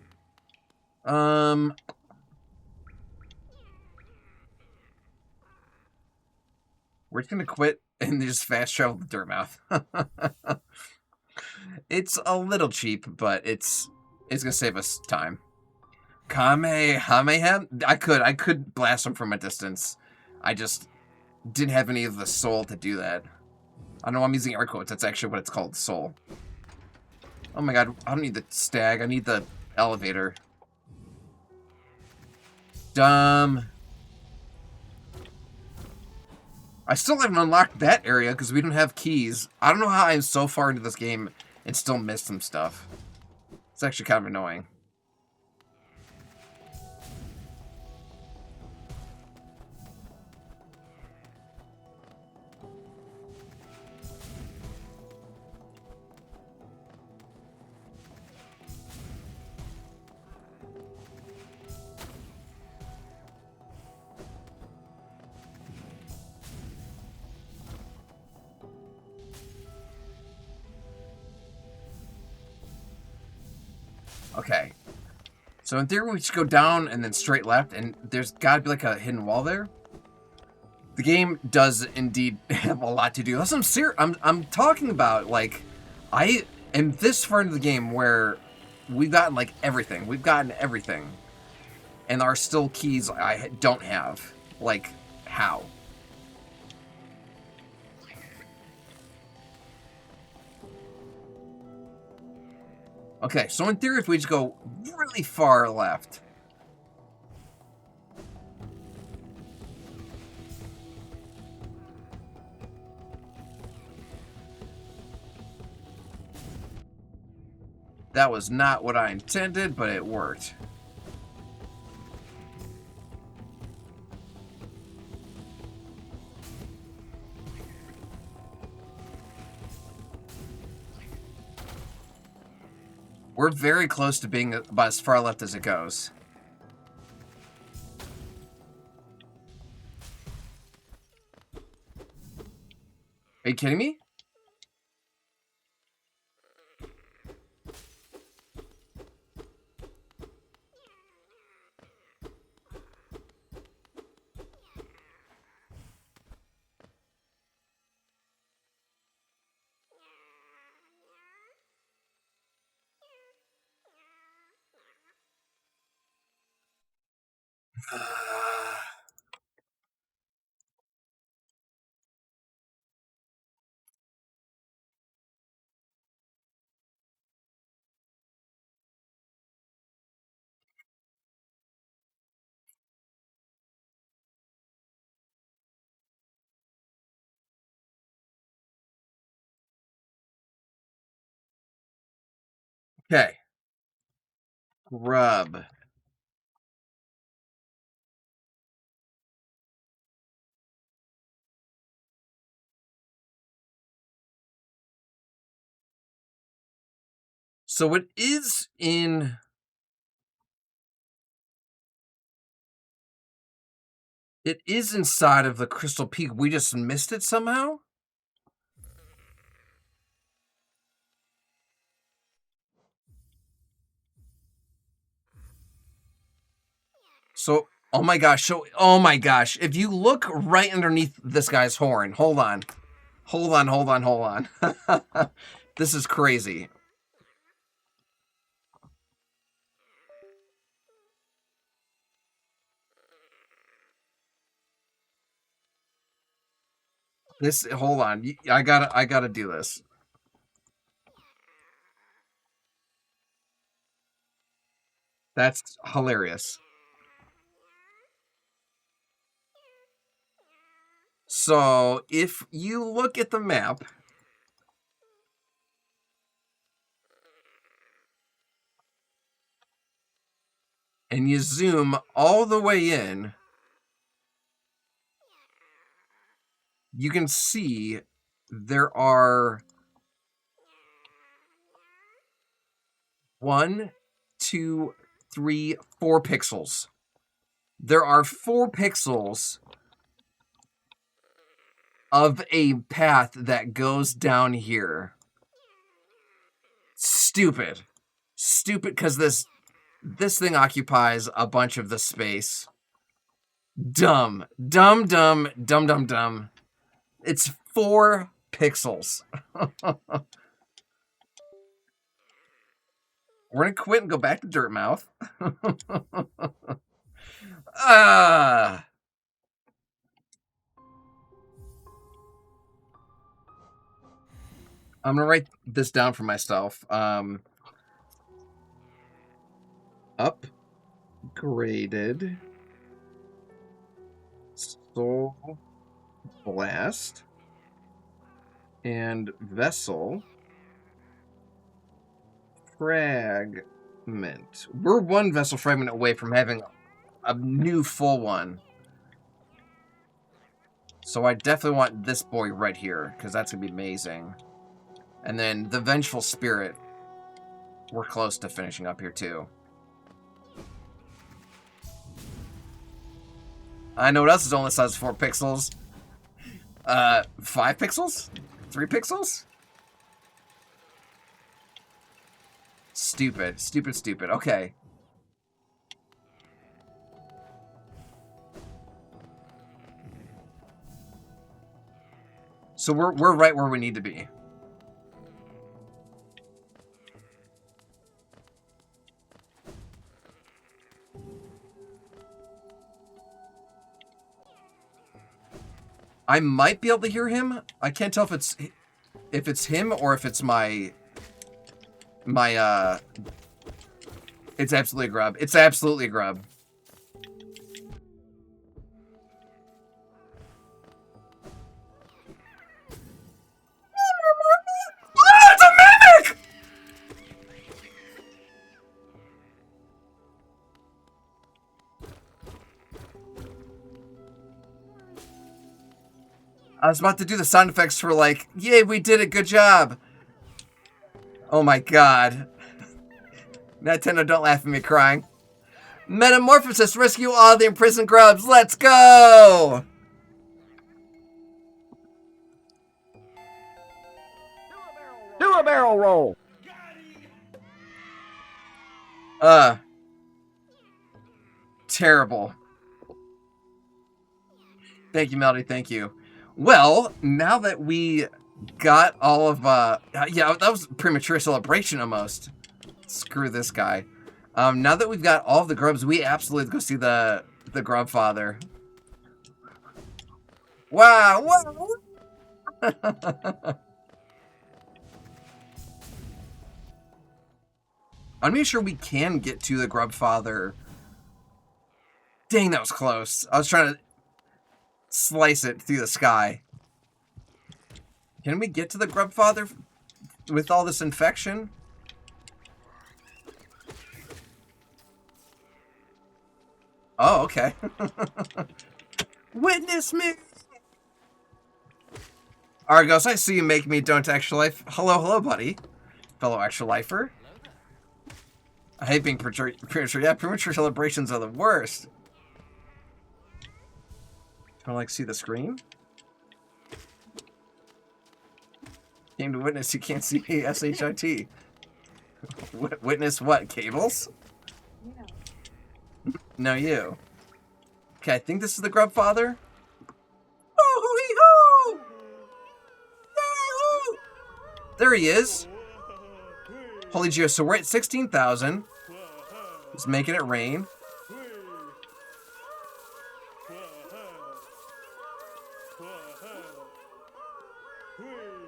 We're just gonna quit and just fast travel to Dirtmouth. It's a little cheap, but it's gonna save us time. Kamehameha? I could blast him from a distance. I just didn't have any of the soul to do that. I know I'm using air quotes. That's actually what it's called, soul. Oh my god, I don't need the stag. I need the elevator. Dumb. I still haven't unlocked that area because we don't have keys. I don't know how I'm so far into this game and still missed some stuff. It's actually kind of annoying. Okay. So in theory, we should go down and then straight left, and there's got to be like a hidden wall there. The game does indeed have a lot to do. That's what I'm talking about. Like, I am this far into the game where we've gotten like everything. We've gotten everything, and there are still keys I don't have. Like, how? Okay, so in theory, if we just go really far left. That was not what I intended, but it worked. We're very close to being about as far left as it goes. Are you kidding me? Okay. Grub. So it is in... It is inside of the Crystal Peak. We just missed it somehow? So, oh my gosh. So, oh my gosh. If you look right underneath this guy's horn, hold on. Hold on. This is crazy. Hold on. I gotta do this. That's hilarious. So, if you look at the map, and you zoom all the way in, you can see there are 1, 2, 3, 4 pixels. There are 4 pixels of a path that goes down here. Stupid. Stupid, because this thing occupies a bunch of the space. Dumb. Dumb, dumb, dumb, dumb, dumb. It's 4 pixels. We're gonna quit and go back to Dirtmouth. I'm gonna write this down for myself. Upgraded Soul Blast and Vessel Fragment. We're 1 Vessel Fragment away from having a new full one. So I definitely want this boy right here, because that's going to be amazing. And then the Vengeful Spirit. We're close to finishing up here, too. I know what else is only size 4 pixels. 5 pixels? 3 pixels? Stupid. Stupid, stupid. Okay. So we're right where we need to be. I might be able to hear him. I can't tell if it's him or if it's my it's absolutely a grub. It's absolutely a grub. Oh, it's a mimic! I was about to do the sound effects for like, yay, we did it, good job. Oh my god. Nintendo, don't laugh at me crying. Metamorphosis, rescue all the imprisoned grubs, let's go! Do a barrel roll. Terrible. Thank you, Melody, thank you. Well, now that we got all of, yeah, that was premature celebration almost. Screw this guy. Now that we've got all of the grubs, we absolutely go see the grub father. Wow, wow. I'm not sure we can get to the grub father. Dang, that was close. I was trying to slice it through the sky. Can we get to the grub father with all this infection? Oh, okay. Witness me! Argos, I see you make me don't extra life. Hello, hello, buddy. Fellow extra lifer. I hate being premature. Yeah, premature celebrations are the worst. Don't like see the screen? Came to witness, you can't see SHIT. Witness what? Cables? No, you. Okay, I think this is the grub father. Oh, hoo-hee-hoo! Yahoo! There he is. Holy Geo, so we're at 16,000. He's making it rain.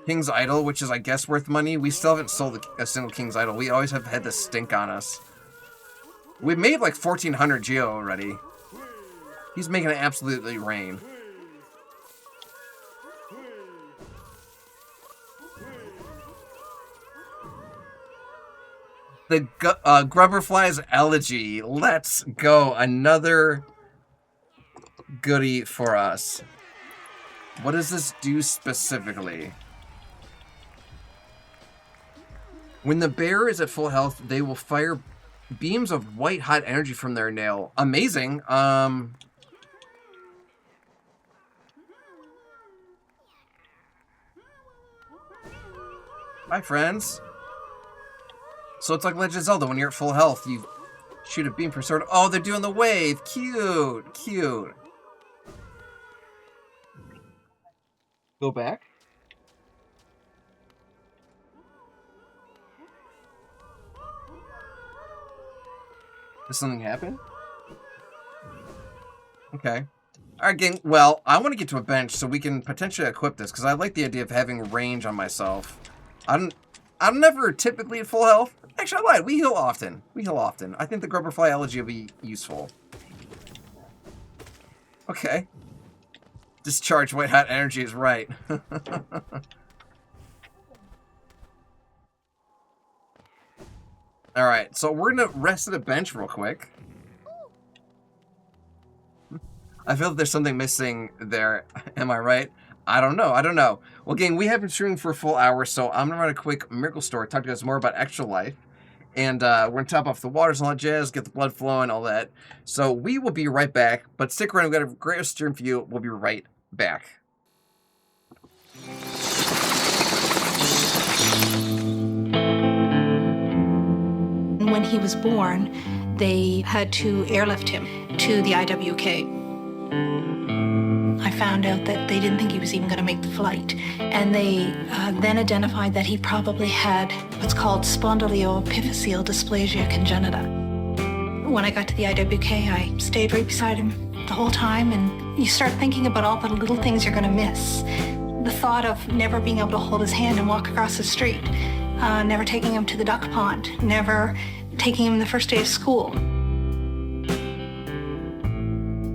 King's Idol, which is, I guess, worth money. We still haven't sold a single King's Idol. We always have had this stink on us. We made like 1,400 Geo already. He's making it absolutely rain. The Grubberfly's Elegy. Let's go. Another goodie for us. What does this do specifically? When the bear is at full health, they will fire beams of white hot energy from their nail. Amazing. Bye, friends. So it's like Legend of Zelda. When you're at full health, you shoot a beam for sword. Oh, they're doing the wave. Cute. Cute. Go back. Does something happen? Okay. Alright, gang. Well, I want to get to a bench so we can potentially equip this, because I like the idea of having range on myself. I'm never typically at full health. Actually, I lied. We heal often. I think the Grubberfly Elegy will be useful. Okay. Discharge white hot energy is right. Alright, so we're gonna rest at a bench real quick. I feel that there's something missing there. Am I right? I don't know. Well, gang, we have been streaming for a full hour, so I'm gonna run a quick miracle story, talk to you guys more about Extra Life. And we're gonna top off the waters and all that jazz, get the blood flowing, all that. So we will be right back, but stick around, we've got a great stream for you. We'll be right back. When he was born, they had to airlift him to the IWK. I found out that they didn't think he was even going to make the flight. And they then identified that he probably had what's called spondyloepiphyseal dysplasia congenita. When I got to the IWK, I stayed right beside him the whole time, and you start thinking about all the little things you're going to miss. The thought of never being able to hold his hand and walk across the street, never taking him to the duck pond, never taking him the first day of school.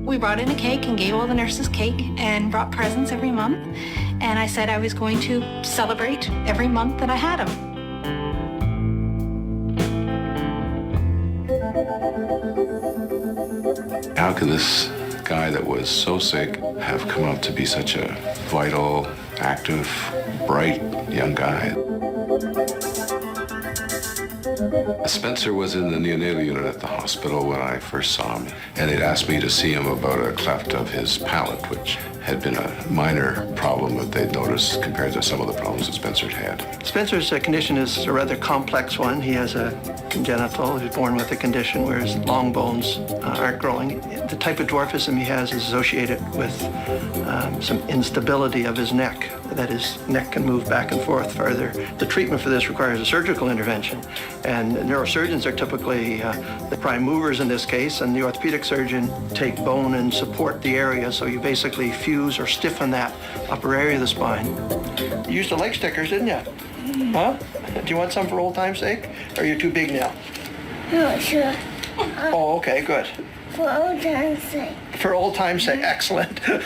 We brought in a cake and gave all the nurses cake and brought presents every month. And I said I was going to celebrate every month that I had him. How could this guy that was so sick have come out to be such a vital, active, bright young guy? Spencer was in the neonatal unit at the hospital when I first saw him, and they'd asked me to see him about a cleft of his palate, which had been a minor problem that they'd noticed compared to some of the problems that Spencer had. Spencer's condition is a rather complex one. He has a congenital, he's born with a condition where his long bones aren't growing. The type of dwarfism he has is associated with some instability of his neck, that his neck can move back and forth further. The treatment for this requires a surgical intervention, and neurosurgeons are typically the prime movers in this case, and the orthopedic surgeon take bone and support the area, so you basically fuse or stiffen that upper area of the spine. You used the leg stickers, didn't you? Huh? Do you want some for old time's sake? Or are you too big now? No, sure. Oh, okay, good. For old time's sake. For old time's sake, excellent. Hey,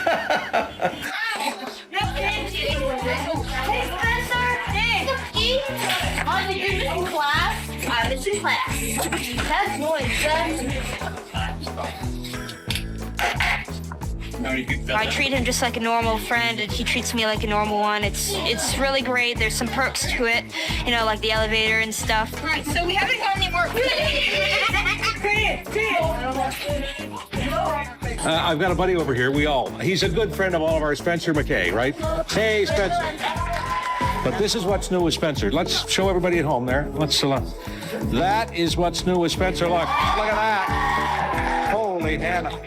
Spencer! Hey! Oh, did you miss class? I missed class. That's noise, son. I treat him just like a normal friend, and he treats me like a normal one. It's really great. There's some perks to it, you know, like the elevator and stuff. Right, so we haven't got any work. I've got a buddy over here. He's a good friend of all of our Spencer McKay, right? Hey, Spencer. But this is what's new with Spencer. Let's show everybody at home there. That is what's new with Spencer. Look at that. Holy Hannah.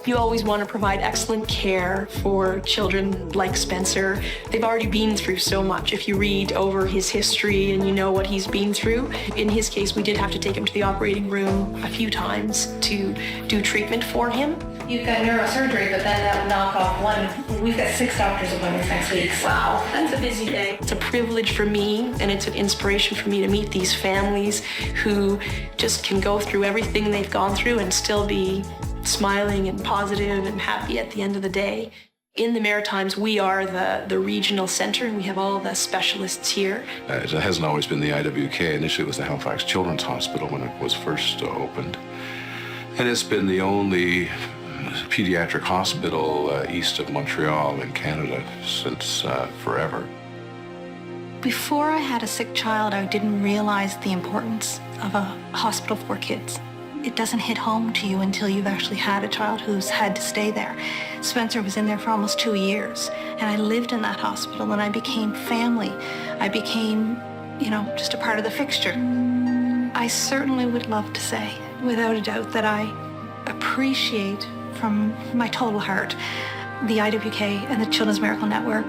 You always want to provide excellent care for children like Spencer. They've already been through so much. If you read over his history and you know what he's been through, in his case, we did have to take him to the operating room a few times to do treatment for him. You've got neurosurgery, but then that would knock off one. We've got 6 doctor's appointments next week. Wow, that's a busy day. It's a privilege for me, and it's an inspiration for me to meet these families who just can go through everything they've gone through and still be smiling and positive and happy at the end of the day. In the Maritimes, we are the regional center, and we have all the specialists here. It hasn't always been the IWK. Initially, it was the Halifax Children's Hospital when it was first opened. And it's been the only pediatric hospital east of Montreal in Canada since forever. Before I had a sick child, I didn't realize the importance of a hospital for kids. It doesn't hit home to you until you've actually had a child who's had to stay there. Spencer was in there for almost 2 years, and I lived in that hospital, and I became family. I became, just a part of the fixture. I certainly would love to say, without a doubt, that I appreciate from my total heart the IWK and the Children's Miracle Network.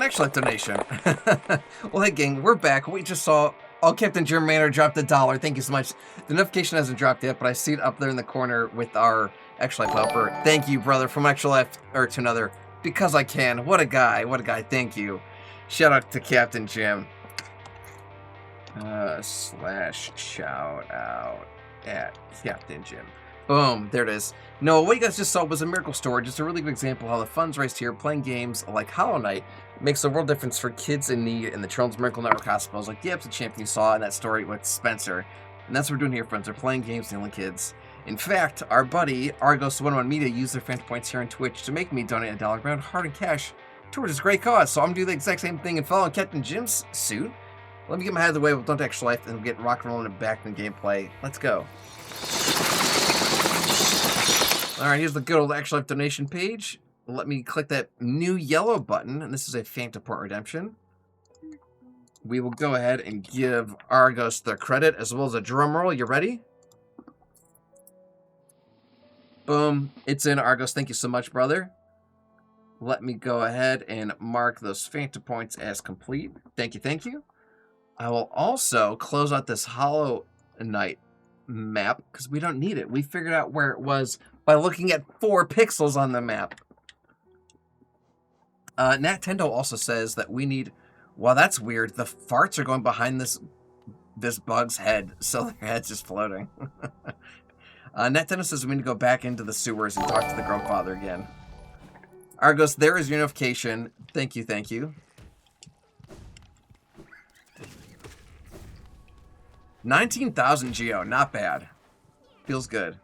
Excellent donation. Well, hey, gang, we're back. We just saw Captain Jim Manor dropped $1. Thank you so much. The notification hasn't dropped yet, but I see it up there in the corner with our Extra Life helper. Thank you, brother, from Extra Life to another. Because I can. What a guy. What a guy. Thank you. Shout out to Captain Jim. / shout out at Captain Jim. Boom, there it is. No, what you guys just saw was a miracle story. Just a really good example of how the funds raised here playing games like Hollow Knight makes a world difference for kids in need in the Children's Miracle Network hospitals, like the episode champion you saw in that story with Spencer. And that's what we're doing here, friends. We're playing games and healing kids. In fact, our buddy Argos 101 Media used their fan points here on Twitch to make me donate $1 ground hard in cash towards this great cause. So I'm gonna do the exact same thing and follow in Captain Jim's suit. Let me get my head out of the way with Don't Extra Life and get rock and rolling back in gameplay. Let's go. Alright, here's the good old Extra Life donation page. Let me click that new yellow button, and this is a Phantom Port Redemption. We will go ahead and give Argos the credit, as well as a drum roll. You ready? Boom. It's in, Argos. Thank you so much, brother. Let me go ahead and mark those Phantom points as complete. Thank you, thank you. I will also close out this Hollow Knight map, because we don't need it. We figured out where it was by looking at 4 pixels on the map. Nintendo also says that we need... Well, that's weird. The farts are going behind this bug's head, so their head's just floating. Nintendo says we need to go back into the sewers and talk to the Grandfather again. Argos, there is your notification. Thank you, thank you. 19,000 Geo, not bad. Feels good.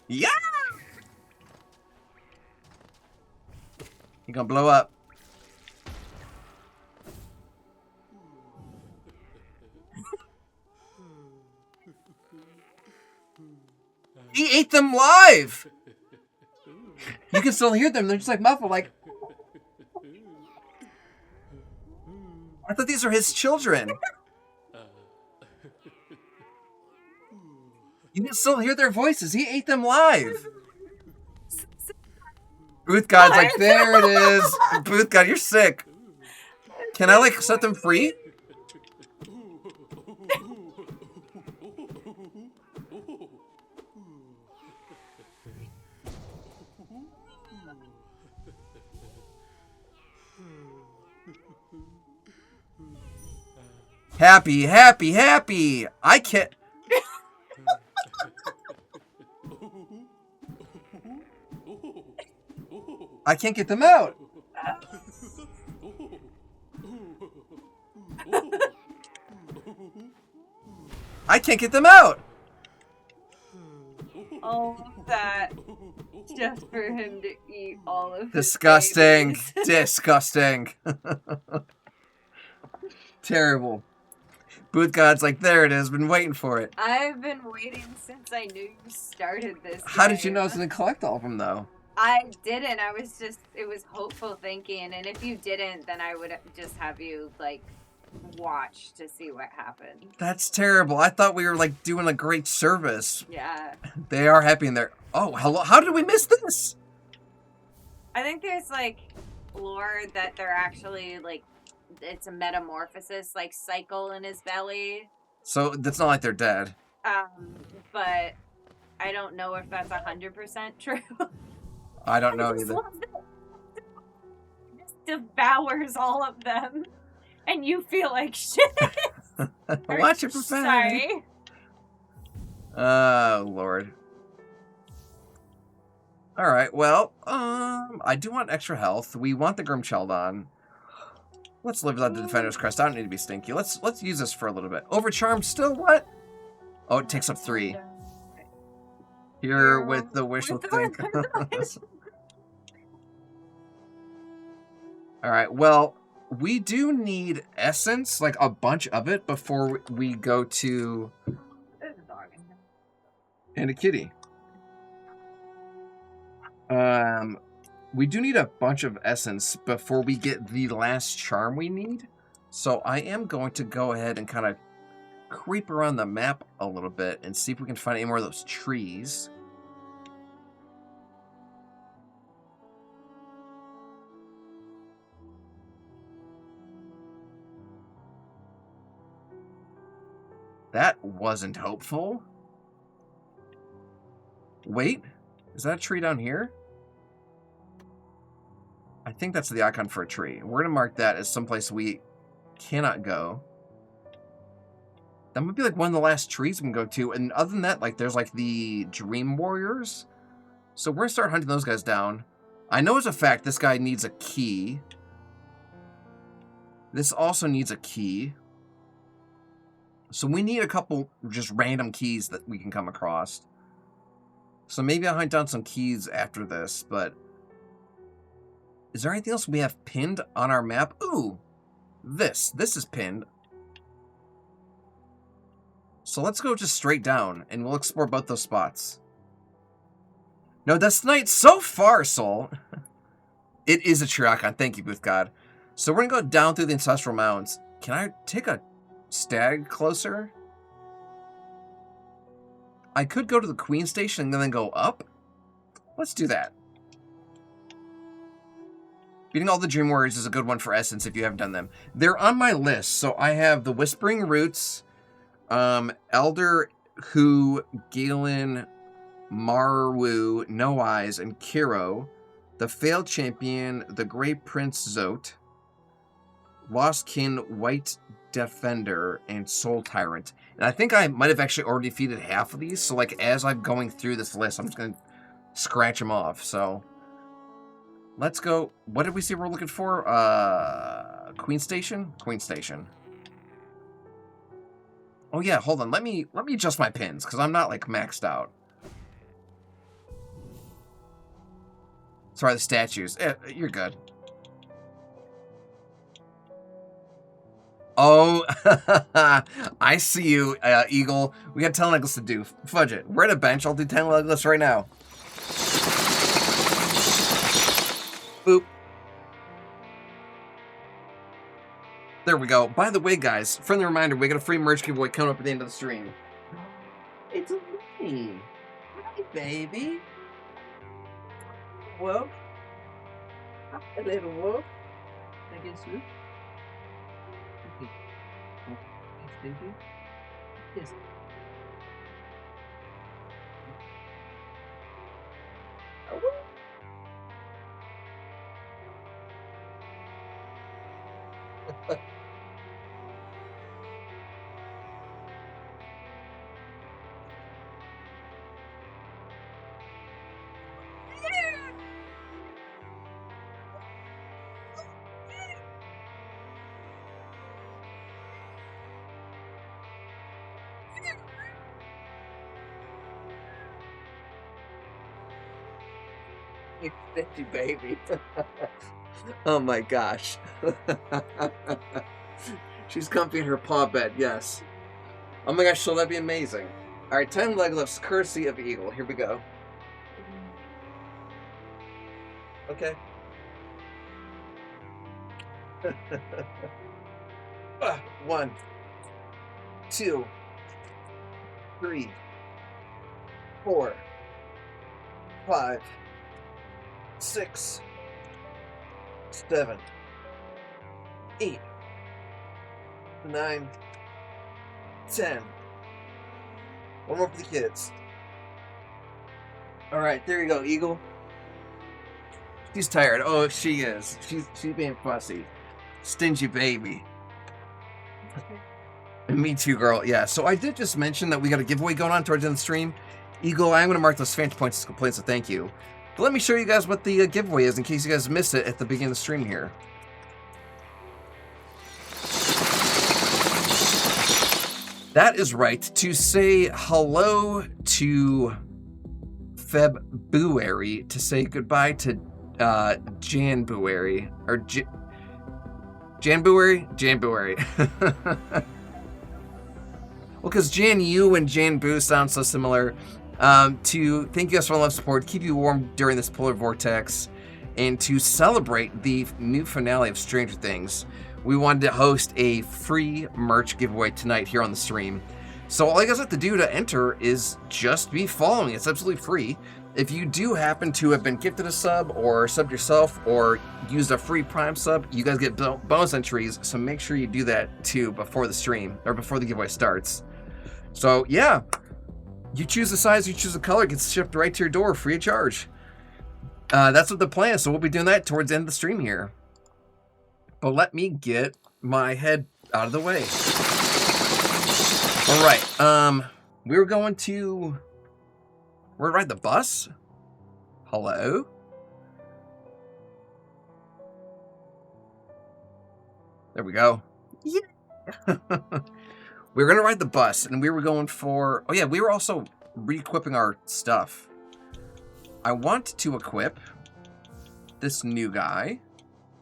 Yeah! You're gonna blow up. He ate them live! You can still hear them. They're just like muffled, like... I thought these were his children. You can still hear their voices. He ate them live. Booth God's like, there it is. Booth God, you're sick. Can I, like, set them free? Happy, happy, happy. I can't... I can't get them out. I can't get them out. All of that just for him to eat all of his Disgusting. babies. Disgusting. Terrible. Booth God's like, there it is. Been waiting for it. I've been waiting since I knew you started this. How did you game. know I was going to collect all of them, though? I didn't. I was just, it was hopeful thinking. And if you didn't, then I would just have you, like, watch to see what happened. That's terrible. I thought we were, like, doing a great service. Yeah. They are happy in there. Oh, hello. How did we miss this? I think there's, like, lore that they're actually, like, it's a metamorphosis, like, cycle in his belly. So, it's not like they're dead. But I don't know if that's 100% true. I don't know either. Just devours all of them. And you feel like shit. Watch your profanity. Sorry. Oh, Lord. Alright, well, I do want extra health. We want the Grimchild on. Let's live without the Defender's Crest. I don't need to be stinky. Let's use this for a little bit. Overcharmed still? What? Oh, it takes up 3. Here with the wishful think. Alright, well, we do need essence, like a bunch of it, before we go to... And a kitty. We do need a bunch of essence before we get the last charm we need. So I am going to go ahead and kind of creep around the map a little bit and see if we can find any more of those trees. That wasn't hopeful. Wait, is that a tree down here? I think that's the icon for a tree. We're going to mark that as someplace we cannot go. That might be like one of the last trees we can go to. And other than that, like there's like the Dream Warriors. So we're going to start hunting those guys down. I know as a fact this guy needs a key. This also needs a key. So we need a couple just random keys that we can come across. So maybe I'll hunt down some keys after this, but... Is there anything else we have pinned on our map? Ooh! This is pinned. So let's go just straight down, and we'll explore both those spots. No, that's night so far, Soul! It is a tree icon. Thank you, Booth God. So we're gonna go down through the Ancestral Mounds. Can I take a stag closer? I could go to the Queen Station and then go up. Let's do that. Beating all the Dream Warriors is a good one for Essence if you haven't done them. They're on my list. So I have the Whispering Roots, Elder Hu, Galen, Marwu, No Eyes, and Kiro, the Failed Champion, the Grey Prince Zote, Lost Kin, White Defender, and Soul Tyrant. And I think I might have actually already defeated half of these. So like as I'm going through this list, I'm just going to scratch them off. So let's go. What did we say we're looking for? Queen Station? Queen Station. Oh yeah, hold on. Let me adjust my pins because I'm not like maxed out. Sorry, the statues. You're good. Oh, I see you, Eagle. We got 10 legless to do. Fudge it. We're at a bench. I'll do 10 legless right now. Boop. There we go. By the way, guys, friendly reminder, we got a free merch giveaway coming up at the end of the stream. It's me. Hi, baby. Whoop. A little whoop. I guess you. Thank you. Yes. Thank you, baby. Oh my gosh. She's comfy in her paw bed, yes. Oh my gosh, so that'd be amazing. Alright, 10 leg lifts, courtesy of Eagle. Here we go. Okay. 1, 2, 3, 4, 5, 6, 7, 8, 9, 10. One more for the kids. Alright, there you go, Eagle. She's tired. Oh, she is. She's being fussy. Stingy baby. Me too, girl. Yeah, so I did just mention that we got a giveaway going on towards the end of the stream. Eagle, I'm going to mark those fancy points as complaints, so thank you. But let me show you guys what the giveaway is in case you guys missed it at the beginning of the stream here. That is right. To say hello to February, to say goodbye to January, or January? Well, because Jan Yu and Jan Boo sound so similar. To thank you guys for all love support, keep you warm during this polar vortex, and to celebrate the new finale of Stranger Things, we wanted to host a free merch giveaway tonight here on the stream. So all you guys have to do to enter is just be following. It's absolutely free. If you do happen to have been gifted a sub or subbed yourself or used a free Prime sub, you guys get bonus entries, so make sure you do that too before the stream, or before the giveaway starts. So yeah, you choose the size, you choose the color, it gets shipped right to your door free of charge. That's what the plan is, so we'll be doing that towards the end of the stream here. But let me get my head out of the way. Alright, we're going to ride the bus? Hello? There we go. Yeah. We were going to ride the bus, and we were going for... Oh yeah, we were also re-equipping our stuff. I want to equip this new guy,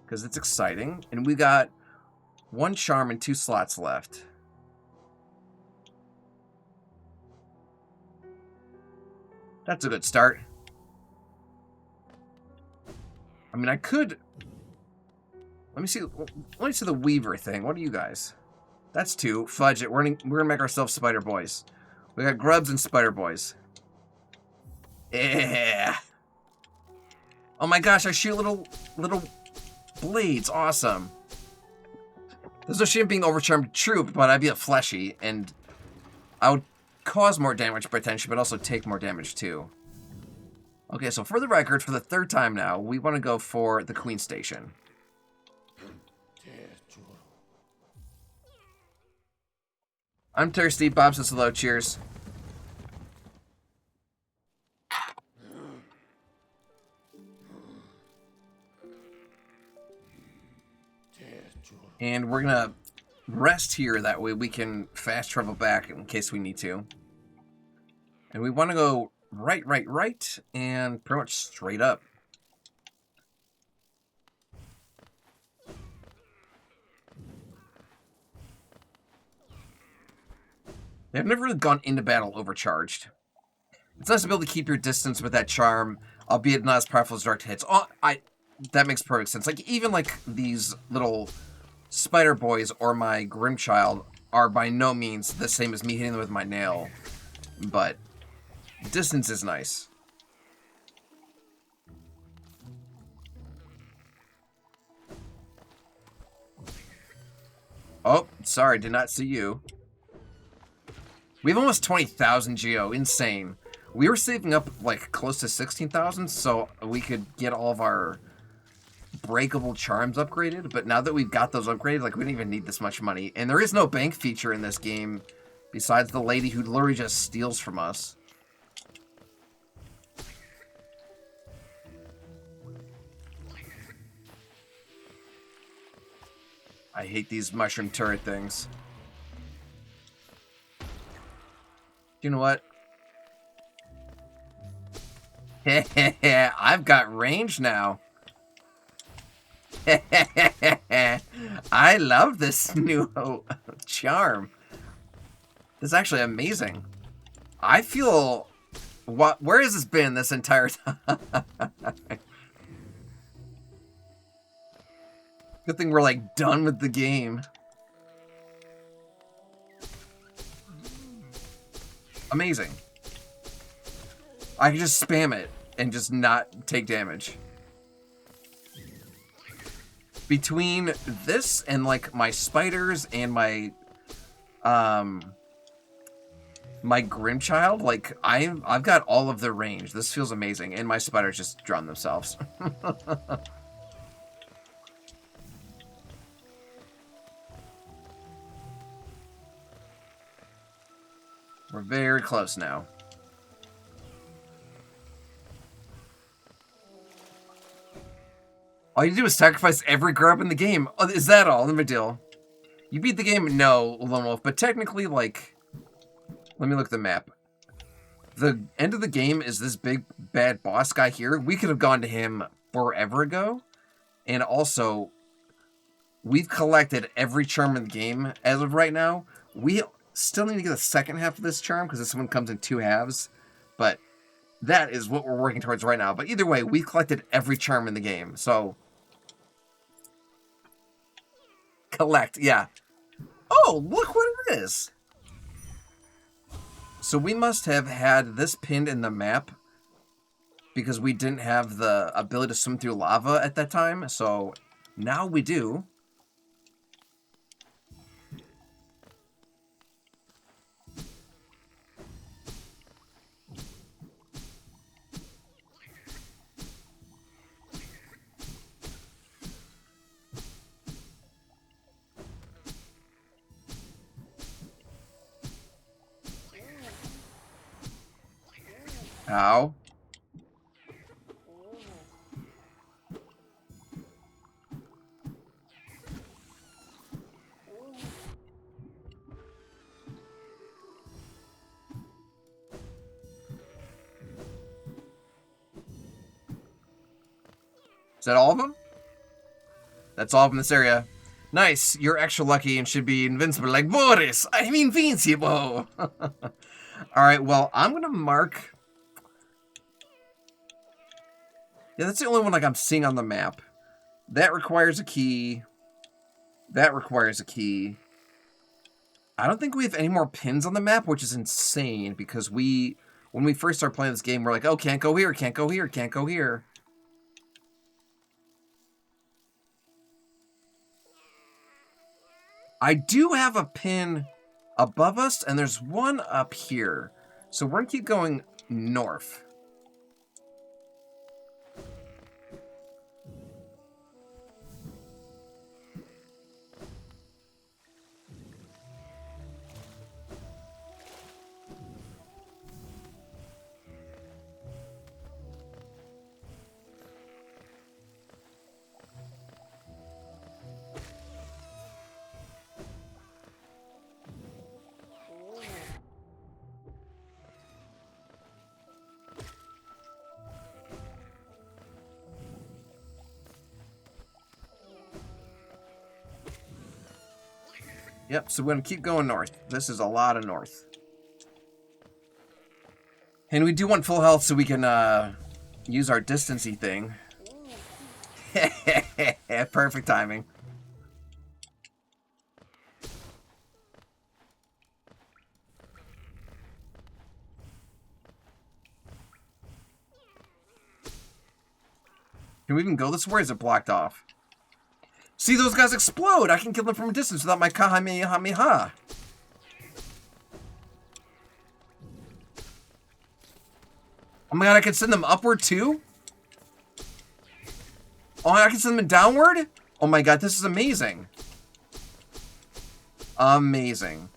because it's exciting, and we got 1 charm and 2 slots left. That's a good start. I mean, I could... Let me see the Weaver thing. What are you guys? That's 2. Fudge it. We're gonna make ourselves Spider Boys. We got Grubs and Spider Boys. Yeah. Oh my gosh, I shoot little blades. Awesome. There's no shame being overcharmed troop, but I'd be a fleshy, and I would cause more damage potentially, but also take more damage too. Okay, so for the record, for the 3rd time now, we want to go for the Queen Station. I'm thirsty. Bob says hello. Cheers. And we're gonna rest here, that way we can fast travel back in case we need to. And we want to go right, and pretty much straight up. I've never really gone into battle overcharged. It's nice to be able to keep your distance with that charm, albeit not as powerful as direct hits. Oh, that makes perfect sense. Like, even like these little Spider Boys or my Grimchild are by no means the same as me hitting them with my nail, but distance is nice. Oh, sorry, did not see you. We have almost 20,000 Geo, insane. We were saving up like close to 16,000 so we could get all of our breakable charms upgraded, but now that we've got those upgraded, like, we don't even need this much money. And there is no bank feature in this game besides the lady who literally just steals from us. I hate these mushroom turret things. You know what? I've got range now. I love this new charm. It's actually amazing. I feel... Where has this been this entire time? Good thing we're, like, done with the game. Amazing. I can just spam it and just not take damage. Between this and, like, my spiders and my Grimchild, like, I've got all of the range. This feels amazing. And my spiders just drown themselves. We're very close now. All you do is sacrifice every grub in the game. Oh, is that all? Let me deal. You beat the game? No, Lone Wolf. But technically, like... Let me look at the map. The end of the game is this big, bad boss guy here. We could have gone to him forever ago. And also, we've collected every charm in the game as of right now. We still need to get the second half of this charm, because this one comes in 2 halves. But that is what we're working towards right now. But either way, we've collected every charm in the game. So... Collect, yeah. Oh, look what it is! So we must have had this pinned in the map because we didn't have the ability to swim through lava at that time. So now we do. Ow. Is that all of them? That's all of them in this area. Nice. You're extra lucky and should be invincible like Boris. I'm invincible. Alright, well, I'm going to mark... Yeah, that's the only one like I'm seeing on the map. That requires a key. That requires a key. I don't think we have any more pins on the map, which is insane because when we first started playing this game, we're like, oh, can't go here, can't go here, can't go here. I do have a pin above us, and there's one up here. So we're going to keep going north. Yep, so we're going to keep going north. This is a lot of north. And we do want full health so we can use our distancey thing. Perfect timing. Can we even go this way, or is it blocked off? See, those guys explode! I can kill them from a distance without my Kamehameha. Oh my god, I can send them upward too? Oh, I can send them downward? Oh my god, this is amazing. Amazing.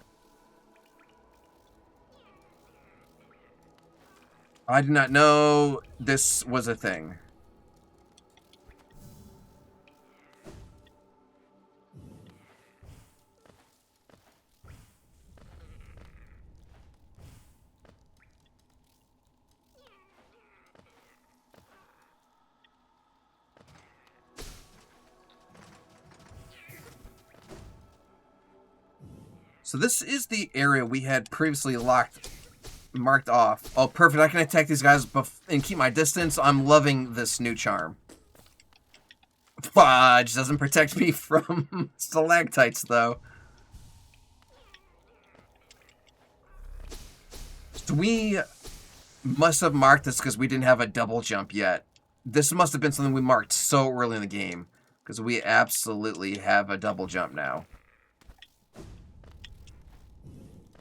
I did not know this was a thing. So this is the area we had previously marked off. Oh, perfect. I can attack these guys and keep my distance. I'm loving this new charm. Fudge doesn't protect me from stalactites, though. So we must have marked this because we didn't have a double jump yet. This must have been something we marked so early in the game, because we absolutely have a double jump now.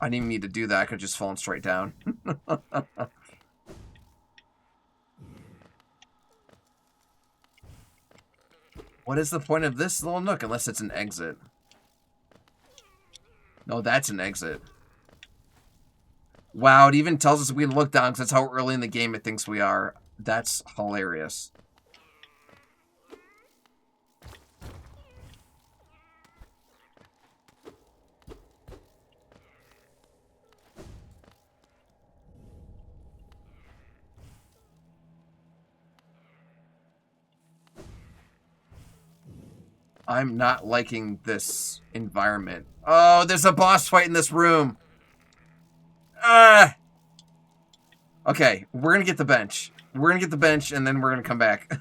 I didn't even need to do that. I could have just fallen straight down. What is the point of this little nook unless it's an exit? No, that's an exit. Wow, it even tells us we can look down because that's how early in the game it thinks we are. That's hilarious. I'm not liking this environment. Oh, there's a boss fight in this room. Ah! Okay, we're gonna get the bench. We're gonna get the bench, and then we're gonna come back.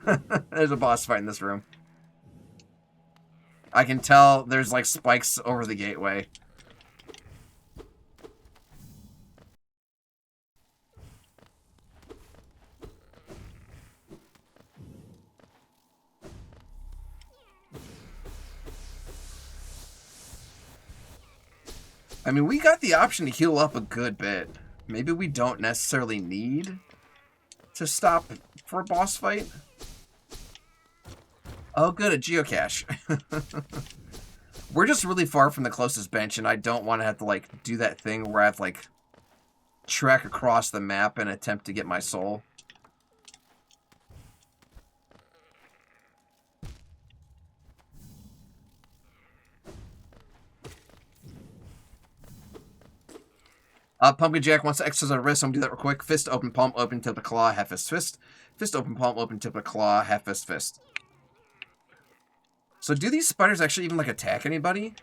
There's a boss fight in this room. I can tell there's, like, spikes over the gateway. I mean, we got the option to heal up a good bit. Maybe we don't necessarily need to stop for a boss fight. Oh, good, a geocache. We're just really far from the closest bench, and I don't want to have to, like, do that thing where I have to, like, trek across the map and attempt to get my soul. Pumpkin Jack wants to exercise a wrist. I'm gonna do that real quick. Fist, open palm, open tip of claw, half fist, fist. Fist, open palm, open tip of claw, half fist, fist. So do these spiders actually even, like, attack anybody?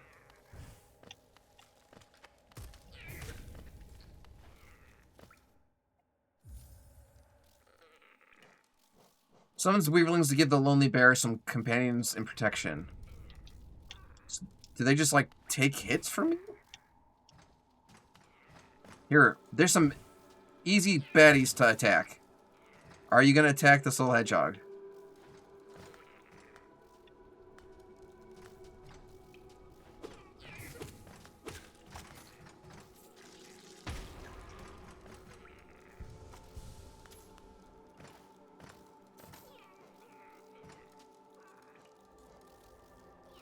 Summons weaverlings to give the lonely bear some companions and protection. Do they just, like, take hits from me? Here, there's some easy baddies to attack. Are you going to attack this little hedgehog?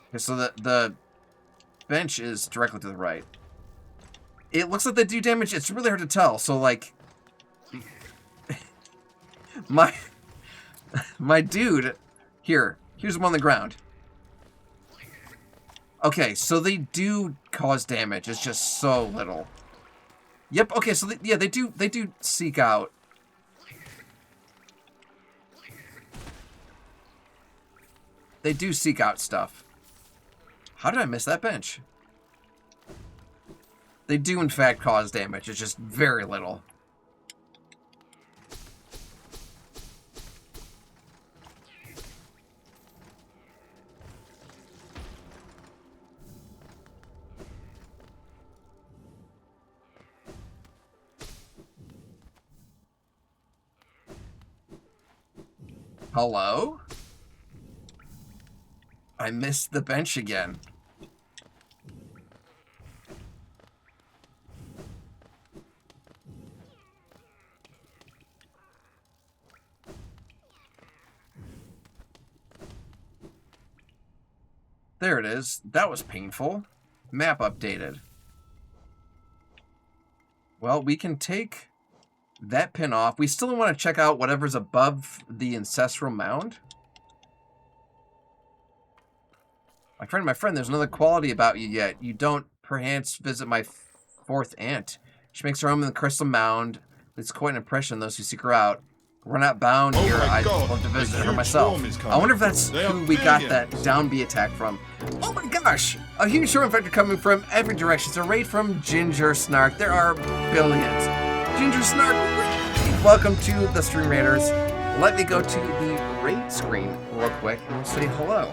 Okay, so the bench is directly to the right. It looks like they do damage. It's really hard to tell. So, like, my dude, here's one on the ground. Okay, so they do cause damage. It's just so little. Yep. Okay, so they do seek out. They do seek out stuff. How did I miss that bench? They do, in fact, cause damage. It's just very little. Hello? I missed the bench again. There it is. That was painful. Map updated. Well, we can take that pin off. We still want to check out whatever's above the ancestral mound. My friend, there's another quality about you yet. You don't perchance visit my fourth aunt. She makes her home in the crystal mound. It's quite an impression, those who seek her out. We're not bound here. I just want to visit her myself. I wonder if that's who we got that down B attack from. Oh my gosh! A huge show infected coming from every direction. It's a raid from Ginger Snark. There are billions. Ginger Snark, welcome to the Stream Raiders. Let me go to the raid screen real quick and we'll say hello.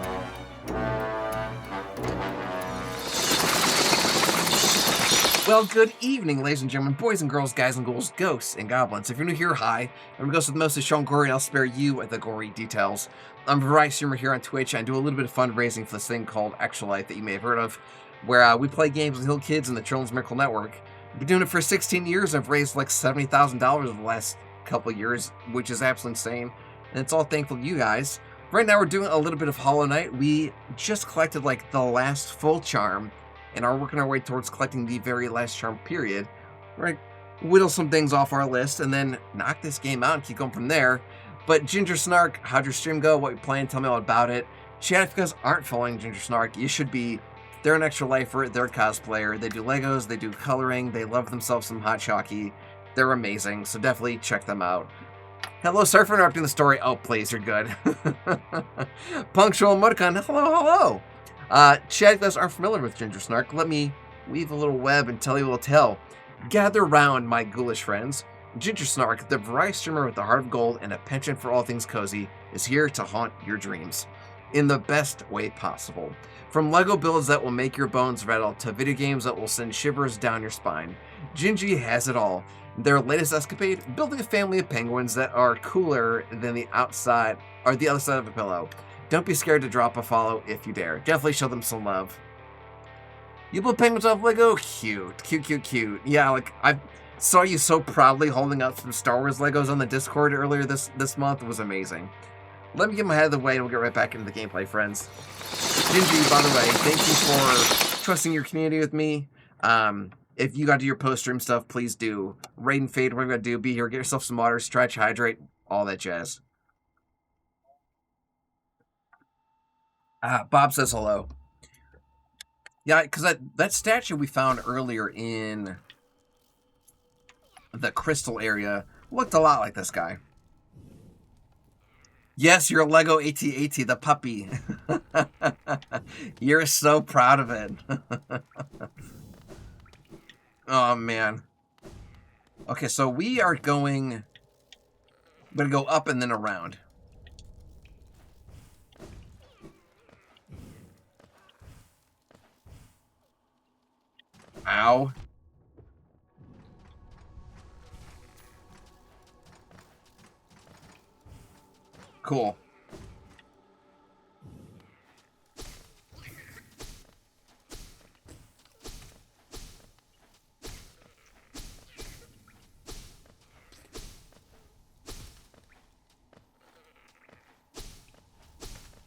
Well, good evening, ladies and gentlemen, boys and girls, guys and ghouls, ghosts and goblins. If you're new here, hi. I'm Ghost with the most is Sean Gorey, and I'll spare you the gory details. I'm a variety streamer here on Twitch. I do a little bit of fundraising for this thing called Actual Life that you may have heard of, where we play games with little kids in the Children's Miracle Network. I've been doing it for 16 years. I've raised like $70,000 over the last couple of years, which is absolutely insane. And it's all thankful to you guys. Right now, we're doing a little bit of Hollow Knight. We just collected like the last full charm, and are working our way towards collecting the very last charm period. We're going to whittle some things off our list and then knock this game out and keep going from there. But Ginger Snark, how'd your stream go? What you playing? Tell me all about it. Chat, if you guys aren't following Ginger Snark, you should be. They're an extra lifer. They're a cosplayer. They do Legos. They do coloring. They love themselves some hot chalky. They're amazing, so definitely check them out. Hello, sorry for interrupting the story. Oh, please, you're good. Punctual Emoticon, hello. Chat, if you guys aren't familiar with Ginger Snark, let me weave a little web and tell you a little tale. Gather round, my ghoulish friends. Ginger Snark, the variety streamer with a heart of gold and a penchant for all things cozy, is here to haunt your dreams in the best way possible. From Lego builds that will make your bones rattle to video games that will send shivers down your spine, Gingy has it all. Their latest escapade, building a family of penguins that are cooler than the outside or the other side of a pillow. Don't be scared to drop a follow if you dare. Definitely show them some love. You build penguins off Lego? Cute. Cute. Yeah, like, I saw you so proudly holding up some Star Wars Legos on the Discord earlier this month. It was amazing. Let me get my head out of the way and we'll get right back into the gameplay, friends. Gingy, by the way, thank you for trusting your community with me. If you got to do your post-stream stuff, please do. Raid and fade, whatever you got to do. Be here, get yourself some water, stretch, hydrate, all that jazz. Bob says hello. Yeah, because that statue we found earlier in the crystal area looked a lot like this guy. Yes, your Lego AT-AT, the puppy. You're so proud of it. Oh, man. Okay, so we are going... I'm going to go up and then around. Ow. Cool.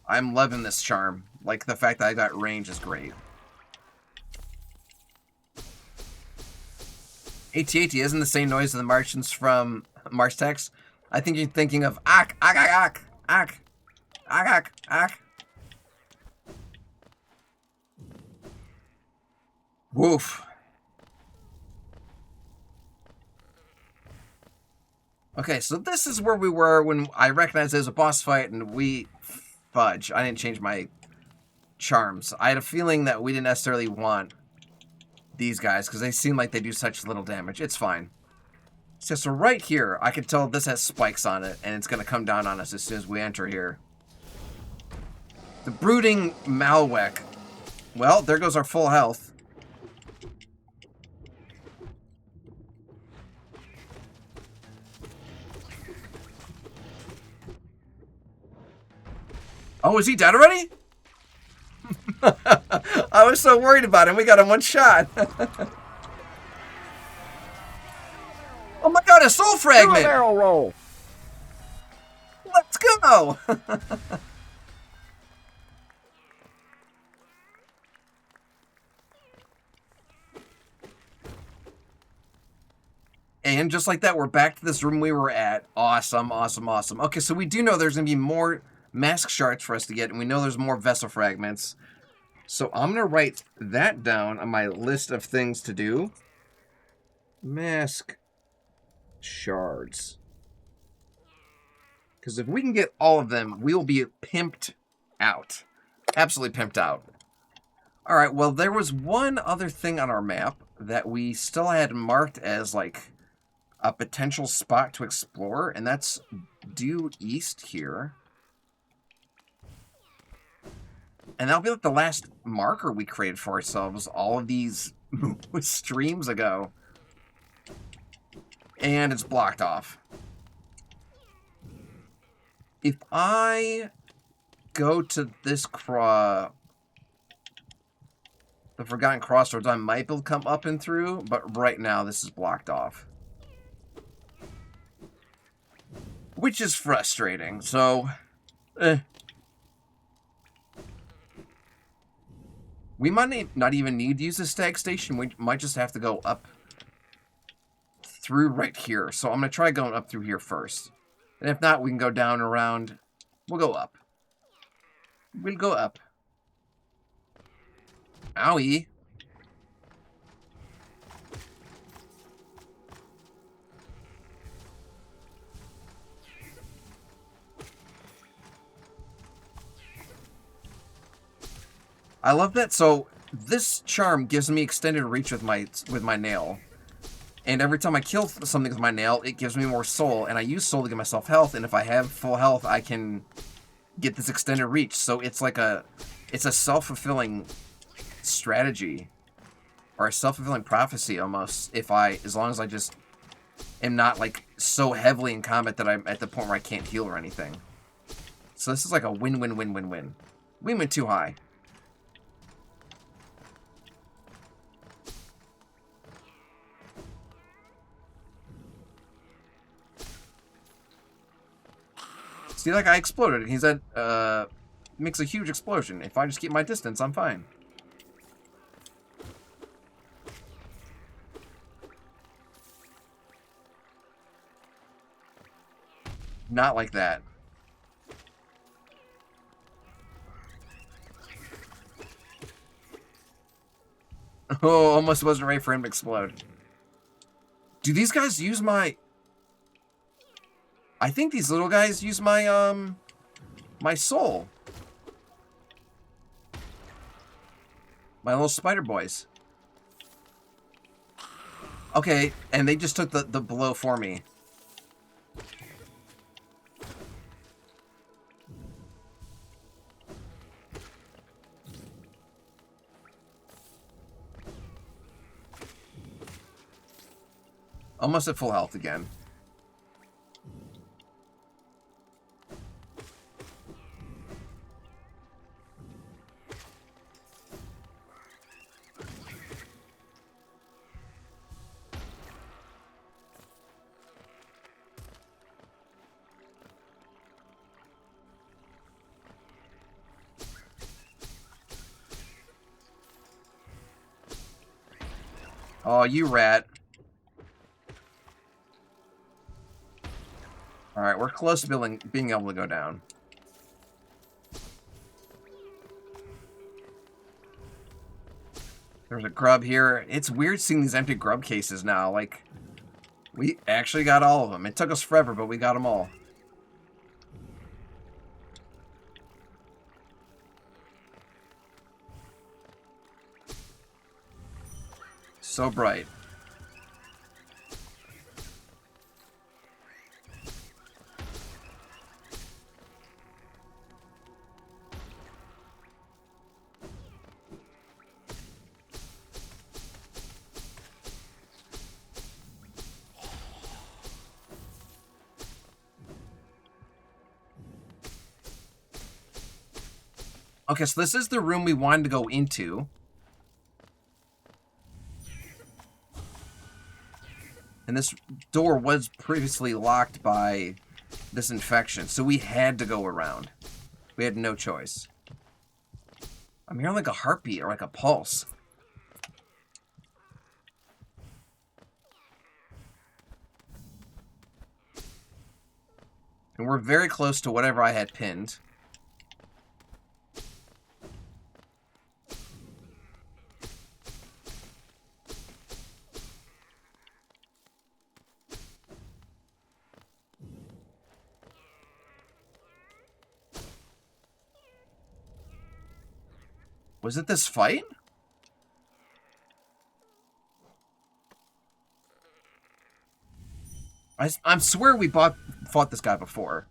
I'm loving this charm. Like, the fact that I got range is great. AT-AT isn't the same noise of the Martians from Mars Text. I think you're thinking of ack. Woof. Okay, so this is where we were when I recognized there's a boss fight and we... Fudge. I didn't change my charms. I had a feeling that we didn't necessarily want these guys because they seem like they do such little damage. It's fine. So right here, I can tell this has spikes on it, and it's going to come down on us as soon as we enter here. The Brooding Malwek. Well, there goes our full health. Oh, is he dead already? I was so worried about him. We got him one shot. Oh my god, a soul fragment! Barrel roll. Let's go! And just like that, we're back to this room we were at. Awesome. Okay, so we do know there's going to be more mask shards for us to get, and we know there's more vessel fragments. So I'm going to write that down on my list of things to do. Mask shards. Because if we can get all of them, we'll be pimped out. Absolutely pimped out. Alright, well, there was one other thing on our map that we still had marked as, like, a potential spot to explore, and that's due east here. And that'll be like the last marker we created for ourselves all of these streams ago. And it's blocked off. If I go to this the Forgotten Crossroads, I might be able to come up and through, but right now this is blocked off. Which is frustrating, so... We might not even need to use the stag station. We might just have to go up through right here. So I'm going to try going up through here first. And if not, we can go down around. We'll go up. We'll go up. Owie. I love that. So this charm gives me extended reach with my nail. And every time I kill something with my nail, it gives me more soul. And I use soul to give myself health. And if I have full health, I can get this extended reach. So it's like it's a self-fulfilling strategy. Or a self-fulfilling prophecy almost. As long as I just am not like so heavily in combat that I'm at the point where I can't heal or anything. So this is like a win-win-win-win-win. We went too high. See, like, I exploded. He said, makes a huge explosion. If I just keep my distance, I'm fine. Not like that. Oh, almost wasn't ready for him to explode. Do these guys use my... I think these little guys use my, my soul. My little spider boys. Okay, and they just took the blow for me. Almost at full health again. Oh, you rat. Alright, we're close to being able to go down. There's a grub here. It's weird seeing these empty grub cases now. Like, we actually got all of them. It took us forever, but we got them all. So bright. Okay, so this is the room we wanted to go into. And this door was previously locked by this infection, so we had to go around. We had no choice. I'm hearing like a heartbeat or like a pulse. And we're very close to whatever I had pinned. Was it this fight? I swear we fought this guy before.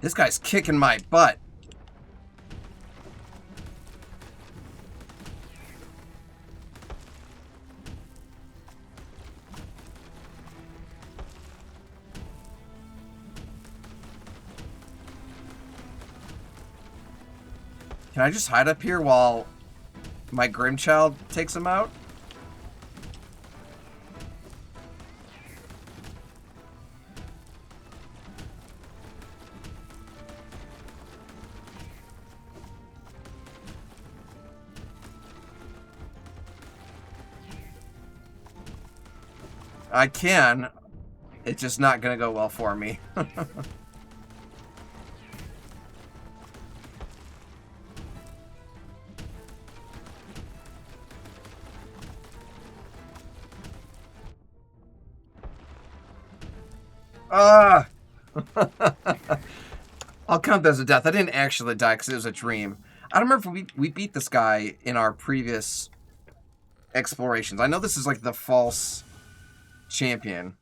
This guy's kicking my butt. Can I just hide up here while my Grimchild takes him out? I can. It's just not gonna go well for me. Ah! I'll count that as a death. I didn't actually die because it was a dream. I don't remember if we beat this guy in our previous explorations. I know this is like the false champion.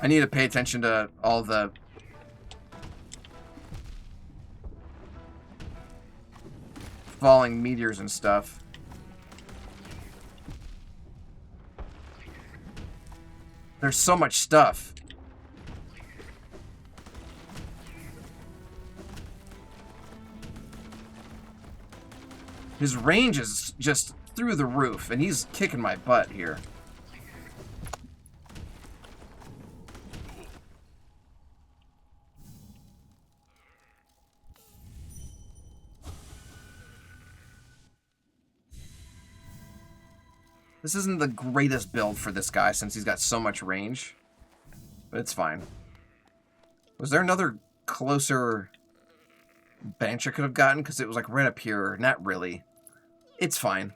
I need to pay attention to all the falling meteors and stuff. There's so much stuff. His range is just through the roof, and he's kicking my butt here. This isn't the greatest build for this guy since he's got so much range, but it's fine. Was there another closer bench I could have gotten? Because it was like right up here. Not really. It's fine.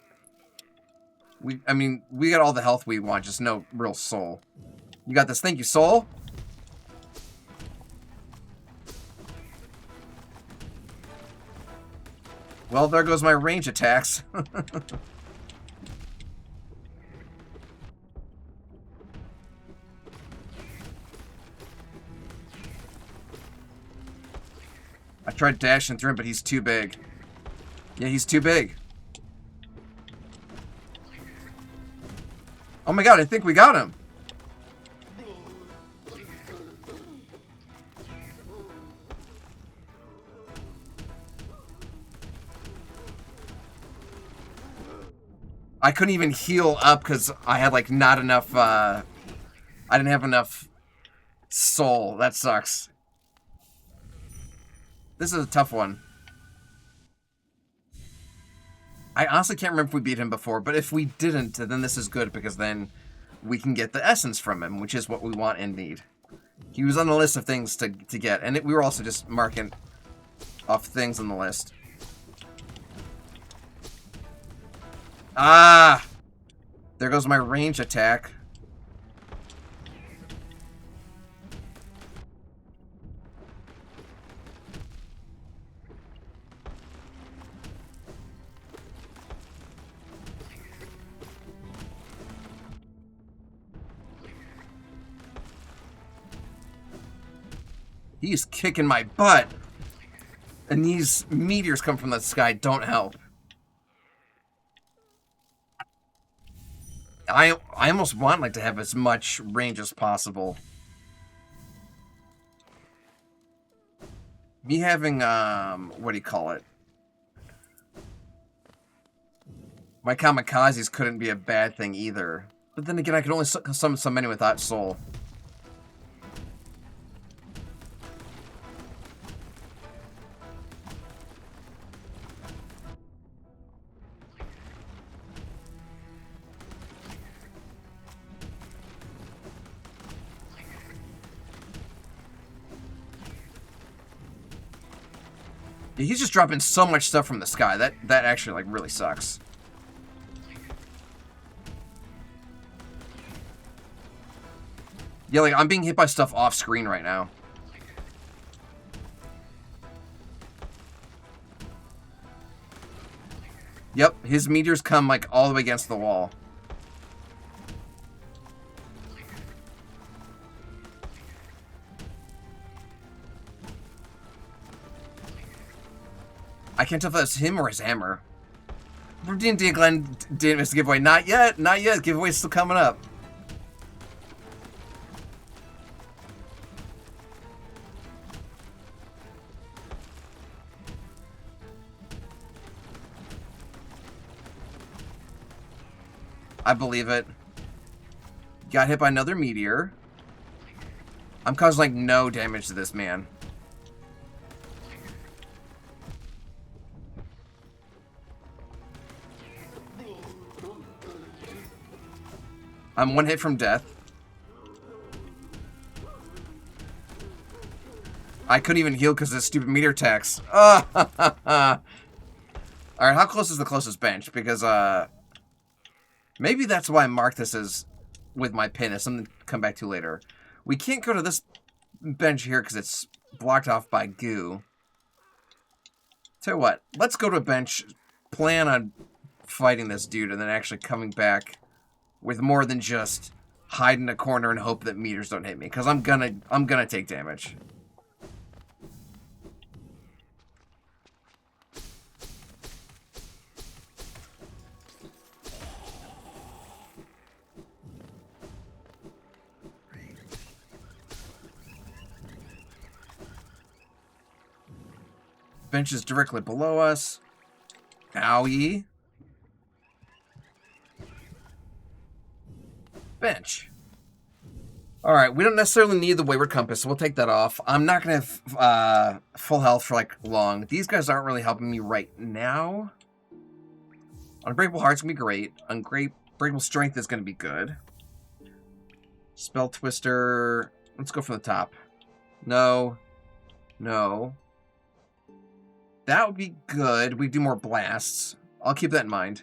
I mean, we got all the health we want, just no real soul. You got this. Thank you, soul. Well, there goes my range attacks. I tried dashing through him, but he's too big. Yeah, he's too big. Oh my god, I think we got him. I couldn't even heal up because I had like not enough, I didn't have enough soul. That sucks. This is a tough one. I honestly can't remember if we beat him before, but if we didn't, then this is good because then we can get the essence from him, which is what we want and need. He was on the list of things to get, and we were also just marking off things on the list. Ah! There goes my range attack. He's kicking my butt. And these meteors come from the sky don't help. I almost want like to have as much range as possible. Me having what do you call it? My kamikazes couldn't be a bad thing either. But then again, I could only summon so many without soul. Yeah, he's just dropping so much stuff from the sky. That actually like really sucks. Yeah, like I'm being hit by stuff off screen right now. Yep, his meteors come like all the way against the wall. I can't tell if that's him or his hammer. D&D Glenn didn't miss the giveaway. Not yet. Not yet. Giveaway's still coming up. I believe it. Got hit by another meteor. I'm causing like no damage to this man. I'm one hit from death. I couldn't even heal because of this stupid meteor attacks. Alright, how close is the closest bench? Because, maybe that's why I marked this as with my pin. It's something to come back to later. We can't go to this bench here because it's blocked off by goo. Tell you what, let's go to a bench, plan on fighting this dude, and then actually coming back with more than just hide in a corner and hope that meters don't hit me, because I'm gonna take damage. Bench is directly below us. Owie. Bench. Alright, we don't necessarily need the Wayward Compass, so we'll take that off. I'm not going to have full health for, like, long. These guys aren't really helping me right now. Unbreakable Heart's going to be great. Unbreakable Strength is going to be good. Spell Twister. Let's go from the top. No. No. That would be good. We do more blasts. I'll keep that in mind.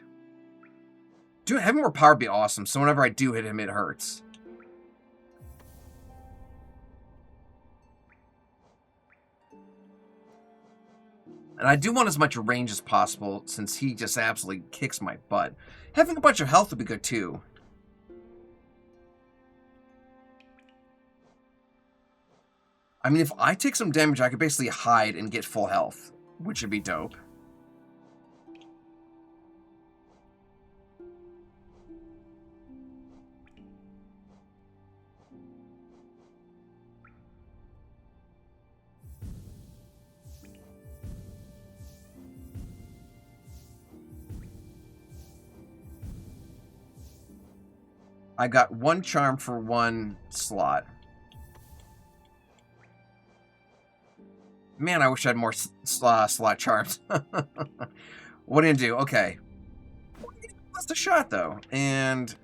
Having more power would be awesome, so whenever I do hit him, it hurts. And I do want as much range as possible, since he just absolutely kicks my butt. Having a bunch of health would be good, too. I mean, if I take some damage, I could basically hide and get full health, which would be dope. I got one charm for one slot. Man, I wish I had more slot charms. What did I do? Okay. That's a shot, though. And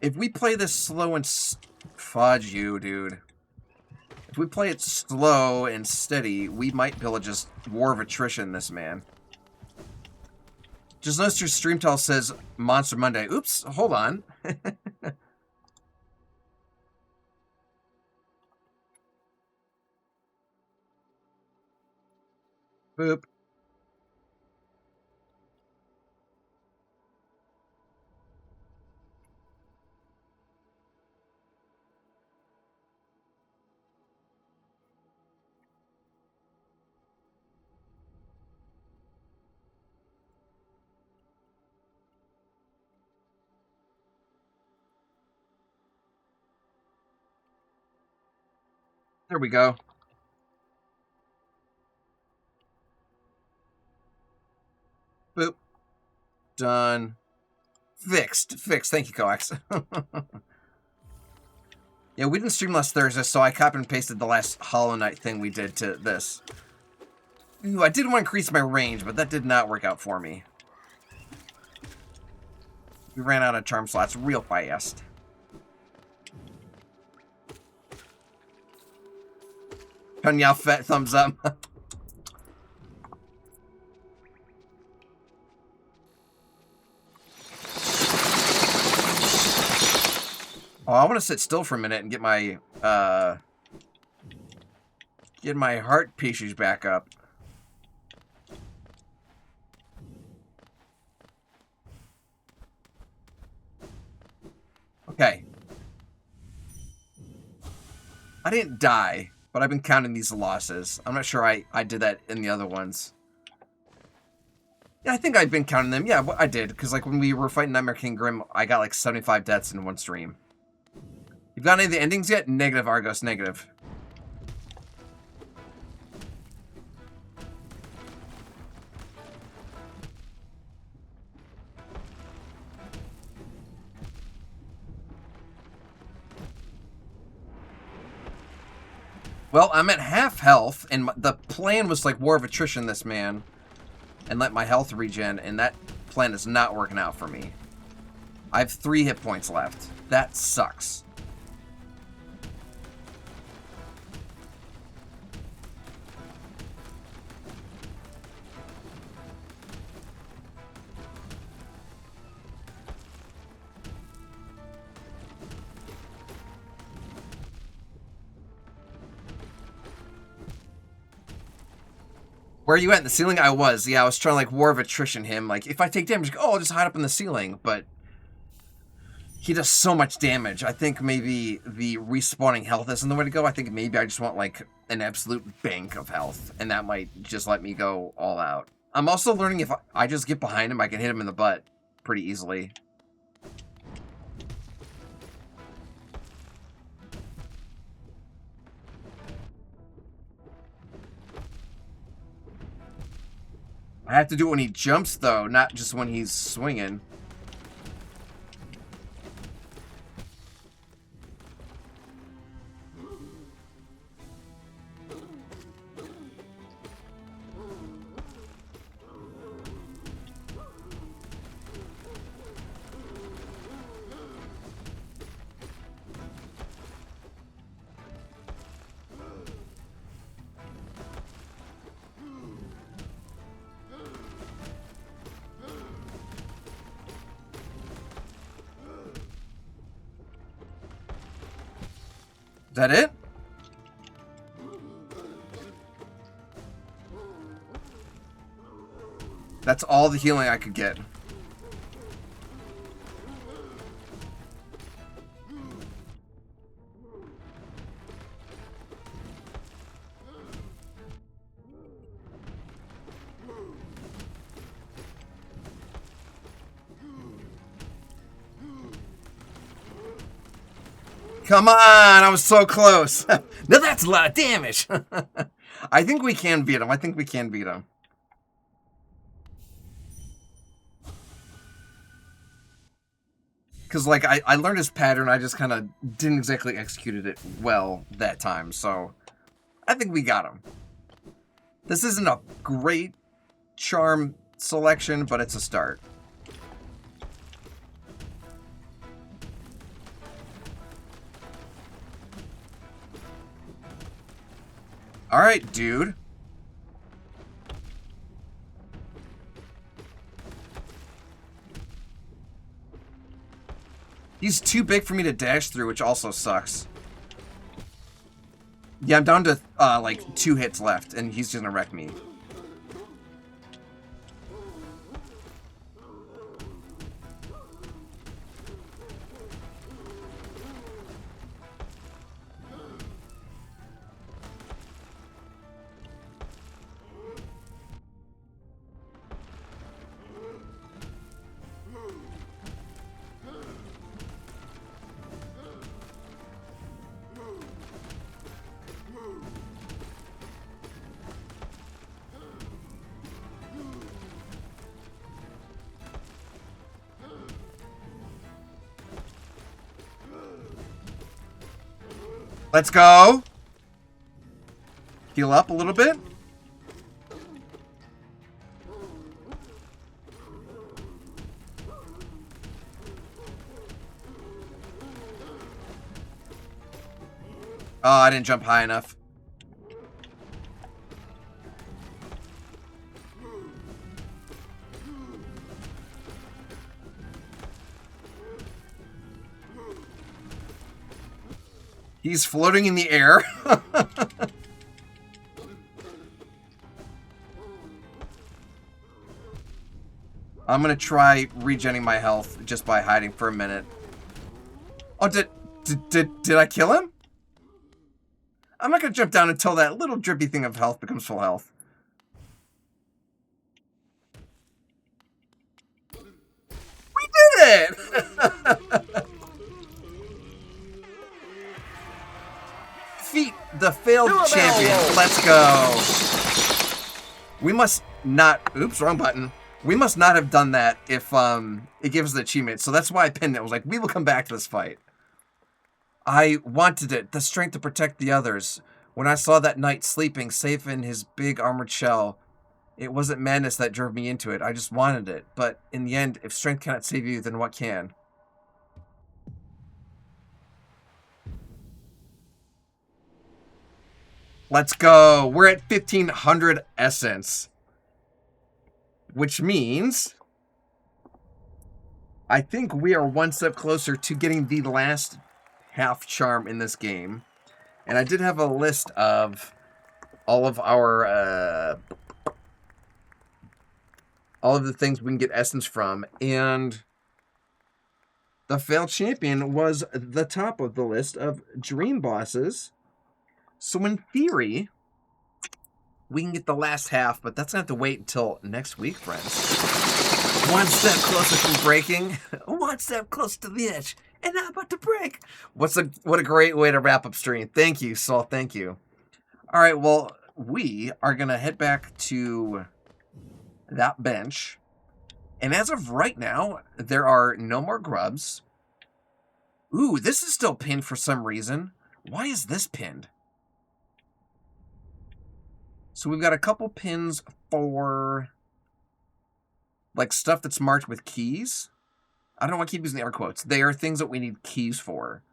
if we play this slow and... Fudge you, dude. If we play it slow and steady, we might be able to just War of Attrition this man. Just notice your stream tell says Monster Monday. Oops, hold on. Boop. There we go. Boop. Done. Fixed. Thank you, Coax. Yeah, we didn't stream last Thursday, so I copied and pasted the last Hollow Knight thing we did to this. Ooh, I did want to increase my range, but that did not work out for me. We ran out of charm slots real fast. Penya fat thumbs up. Oh, I want to sit still for a minute and get my heart pieces back up. Okay. I didn't die, but I've been counting these losses. I'm not sure I did that in the other ones. Yeah, I think I've been counting them. Yeah, I did, because like when we were fighting Nightmare King Grim, I got like 75 deaths in one stream. You've got any of the endings yet? Negative, Argos, negative. Well, I'm at half health, and the plan was like War of Attrition this man, and let my health regen, and that plan is not working out for me. I have 3 hit points left. That sucks. Where are you at in the ceiling? I was. Yeah, I was trying to, like, War of Attrition him. Like, if I take damage, oh, I'll just hide up in the ceiling. But he does so much damage. I think maybe the respawning health isn't the way to go. I think maybe I just want, like, an absolute bank of health. And that might just let me go all out. I'm also learning if I just get behind him, I can hit him in the butt pretty easily. I have to do it when he jumps, though, not just when he's swinging. Is that it? That's all the healing I could get. Come on, I was so close. Now that's a lot of damage. I think we can beat him. Because, like, I learned his pattern. I just kind of didn't exactly execute it well that time. So, I think we got him. This isn't a great charm selection, but it's a start. Alright, dude. He's too big for me to dash through, which also sucks. Yeah, I'm down to, like, 2 hits left, and he's just gonna wreck me. Let's go. Heal up a little bit. Oh, I didn't jump high enough. He's floating in the air. I'm gonna try regenning my health just by hiding for a minute. Oh, did I kill him? I'm not gonna jump down until that little drippy thing of health becomes full health. We did it! Defeat the failed champion. Let's go. We must not... Oops, wrong button. We must not have done that if it gives us the achievement. So that's why I pinned it. I was like, we will come back to this fight. I wanted it. The strength to protect the others. When I saw that knight sleeping safe in his big armored shell, it wasn't madness that drove me into it. I just wanted it. But in the end, if strength cannot save you, then what can? Let's go. We're at 1,500 essence. Which means I think we are one step closer to getting the last half charm in this game. And I did have a list of all of our all of the things we can get essence from, and the failed champion was the top of the list of dream bosses. So in theory, we can get the last half, but that's going to have to wait until next week, friends. One step closer from breaking, one step closer to the edge, and I'm about to break. What a great way to wrap up stream. Thank you, Saul. Thank you. All right, well, we are going to head back to that bench. And as of right now, there are no more grubs. Ooh, this is still pinned for some reason. Why is this pinned? So we've got a couple pins for like stuff that's marked with keys. I don't know why I keep using the air quotes. They are things that we need keys for.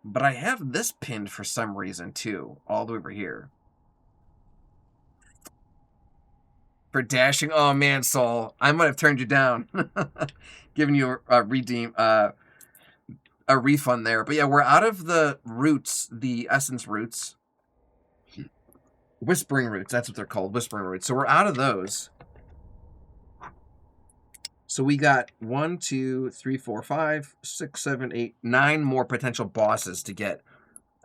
But I have this pinned for some reason too, all the way over here. For dashing. Oh man, Saul, I might have turned you down. Giving you a refund there. But yeah, we're out of the roots, the essence roots. Whispering roots, that's what they're called, whispering roots. So we're out of those. So we got 1, 2, 3, 4, 5, 6, 7, 8, 9 more potential bosses to get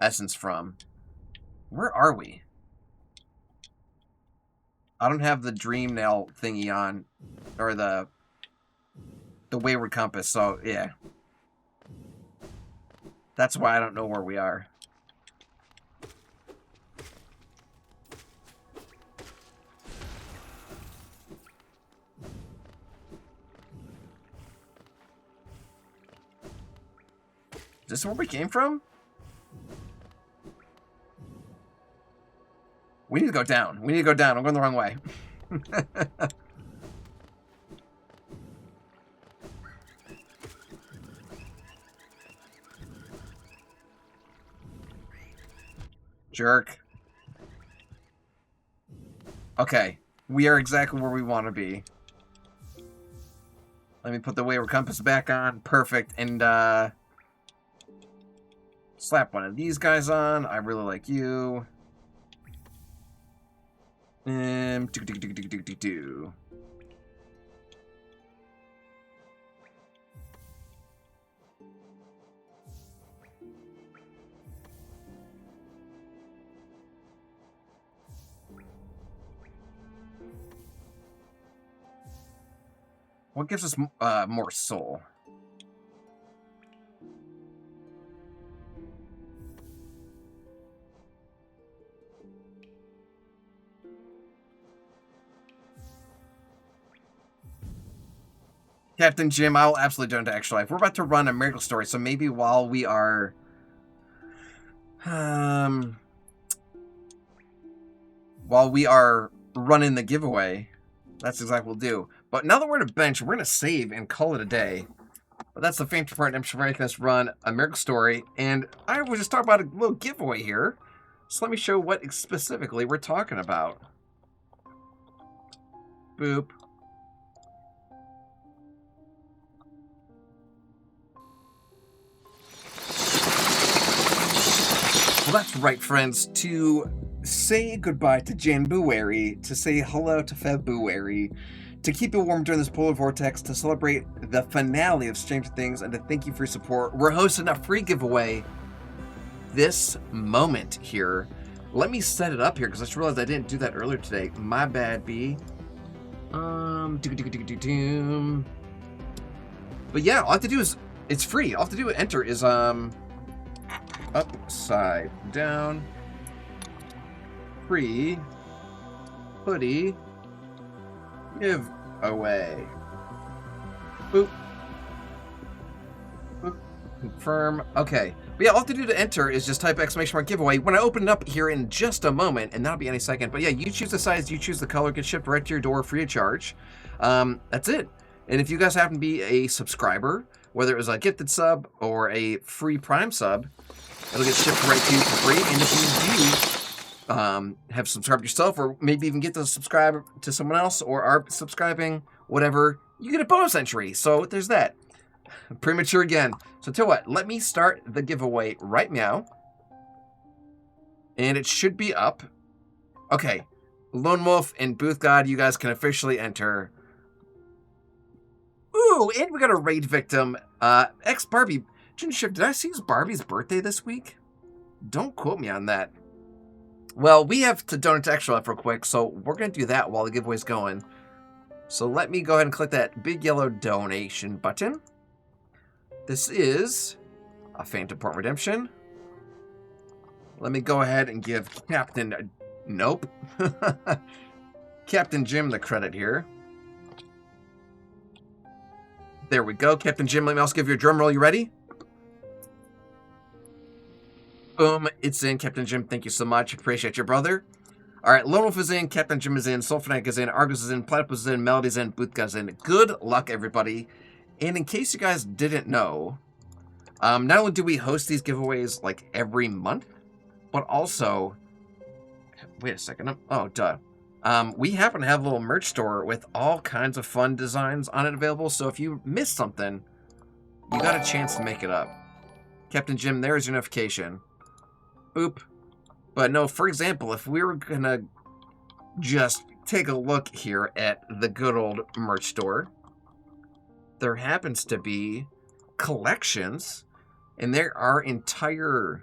essence from. Where are we? I don't have the dream nail thingy on, or the wayward compass, so yeah. That's why I don't know where we are. Is this where we came from? We need to go down. We need to go down. I'm going the wrong way. Jerk. Okay. We are exactly where we want to be. Let me put the wayward compass back on. Perfect. And, slap one of these guys on. I really like you. Do. What gives us more soul? Captain Jim, I'll absolutely donate to Extra Life. We're about to run a miracle story, so maybe while we are While we are running the giveaway, that's exactly what we'll do. But now that we're at a bench, we're going to save and call it a day. But that's the Phantom part. I'm sure making us run a miracle story. And I was just talking about a little giveaway here. So let me show what specifically we're talking about. Boop. Well, that's right, friends. To say goodbye to January, to say hello to February, to keep it warm during this polar vortex, to celebrate the finale of Stranger Things, and to thank you for your support, we're hosting a free giveaway this moment here. Let me set it up here, because I just realized I didn't do that earlier today. My bad, B. But yeah, all I have to do is, it's free. All I have to do to enter is, upside down, free, hoodie, give away. Boop. Boop. Confirm. Okay. But yeah, all I have to do to enter is just type exclamation mark giveaway. When I open it up here in just a moment, and that'll be any second. But yeah, you choose the size, you choose the color, get shipped right to your door free of charge. That's it. And if you guys happen to be a subscriber, whether it was a gifted sub or a free Prime sub, it'll get shipped right to you for free. And if you do have subscribed yourself, or maybe even get to subscribe to someone else, or are subscribing, whatever, you get a bonus entry. So there's that. Premature again. So tell you what, let me start the giveaway right now. And it should be up. Okay. Lone Wolf and Booth God, you guys can officially enter. Ooh, and we got a raid victim. Ex-Barbie. Ginger Shift, did I see it's Barbie's birthday this week? Don't quote me on that. Well, we have to donate to Extra Life real quick, so we're going to do that while the giveaway's going. So let me go ahead and click that big yellow donation button. This is a Phantom Part Redemption. Let me go ahead and give Captain... Nope. Captain Jim the credit here. There we go. Captain Jim, let me also give you a drum roll. You ready? Boom. It's in. Captain Jim, thank you so much. Appreciate your brother. All right. Lone Wolf is in. Captain Jim is in. Soul Fanatic is in. Argus is in. Platypus is in. Melody's in. Boothguy's in. Good luck, everybody. And in case you guys didn't know, not only do we host these giveaways like every month, but also... Wait a second. Oh, duh. We happen to have a little merch store with all kinds of fun designs on it available, so if you missed something, you got a chance to make it up. Captain Jim, there's your notification. Boop. But no, for example, if we were gonna just take a look here at the good old merch store, there happens to be collections, and there are entire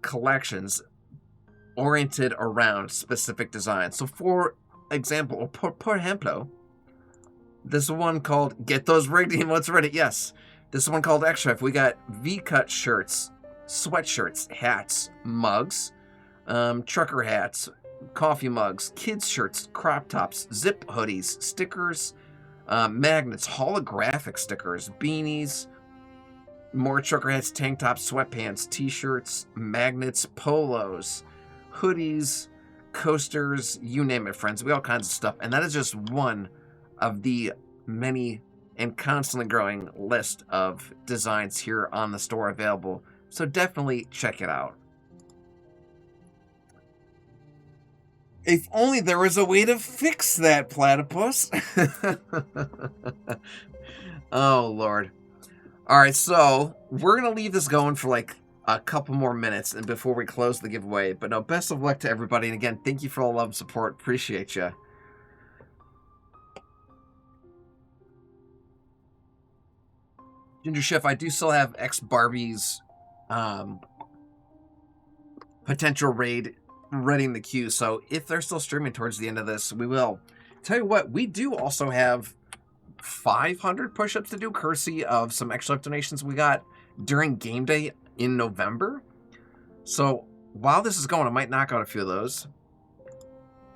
collections oriented around specific designs. So for example, por ejemplo, this one called Get Those Rigged In What's Ready. Yes, this one called Extra. We got V-cut shirts, sweatshirts, hats, mugs, trucker hats, coffee mugs, kids shirts, crop tops, zip hoodies, stickers, magnets, holographic stickers, beanies, more trucker hats, tank tops, sweatpants, t-shirts, magnets, polos, hoodies, coasters, you name it, friends. We all kinds of stuff. And that is just one of the many and constantly growing list of designs here on the store available. So definitely check it out. If only there was a way to fix that, Platypus. Oh, Lord. All right, so we're going to leave this going for like a couple more minutes and before we close the giveaway. But no, best of luck to everybody. And again, thank you for all the love and support. Appreciate you. Ginger Chef, I do still have ex-Barbie's potential raid ready in the queue. So if they're still streaming towards the end of this, we will. Tell you what, we do also have 500 push-ups to do, courtesy of some extra donations we got during game day in November. So while this is going, I might knock out a few of those.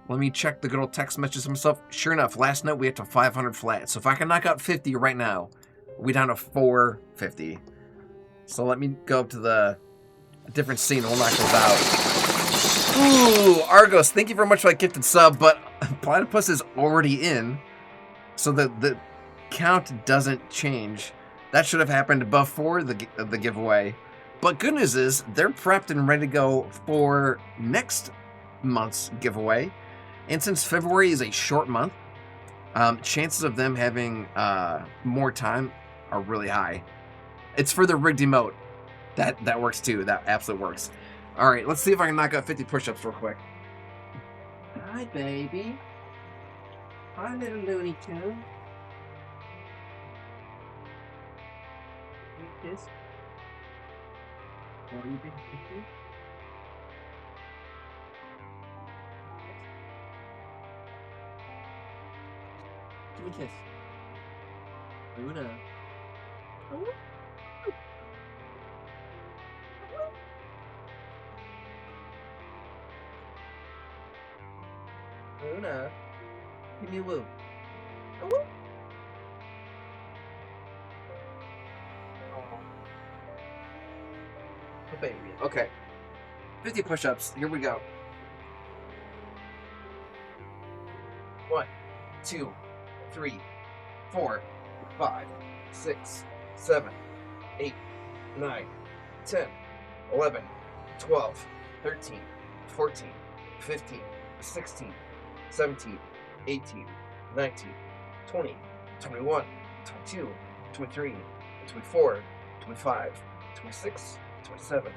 Let me check the good old text messages myself. Sure enough, last night we had to 500 flat. So if I can knock out 50 right now, we down to 450. So let me go up to the a different scene. We'll knock those out. Ooh, Argos, thank you very much for that gifted sub, but Platypus is already in, so the count doesn't change. That should have happened before the giveaway. But good news is, they're prepped and ready to go for next month's giveaway. And since February is a short month, chances of them having more time are really high. It's for the rigged emote. That works too. That absolutely works. All right, let's see if I can knock out 50 push-ups real quick. Hi, baby. Hi, little Looney Tune. Kiss. Or you big kissy? Give me a kiss. Luna. Luna. Give me a woo. A woo. Oh, baby. Okay. 50 push-ups. Here we go. 1, 2, 3, 4, 5, 6, 7, 8, 9, 10, 11, 12, 13, 14, 15, 16, 17, 18, 19, 20, 21, 22, 23, 24, 25, 26, 27,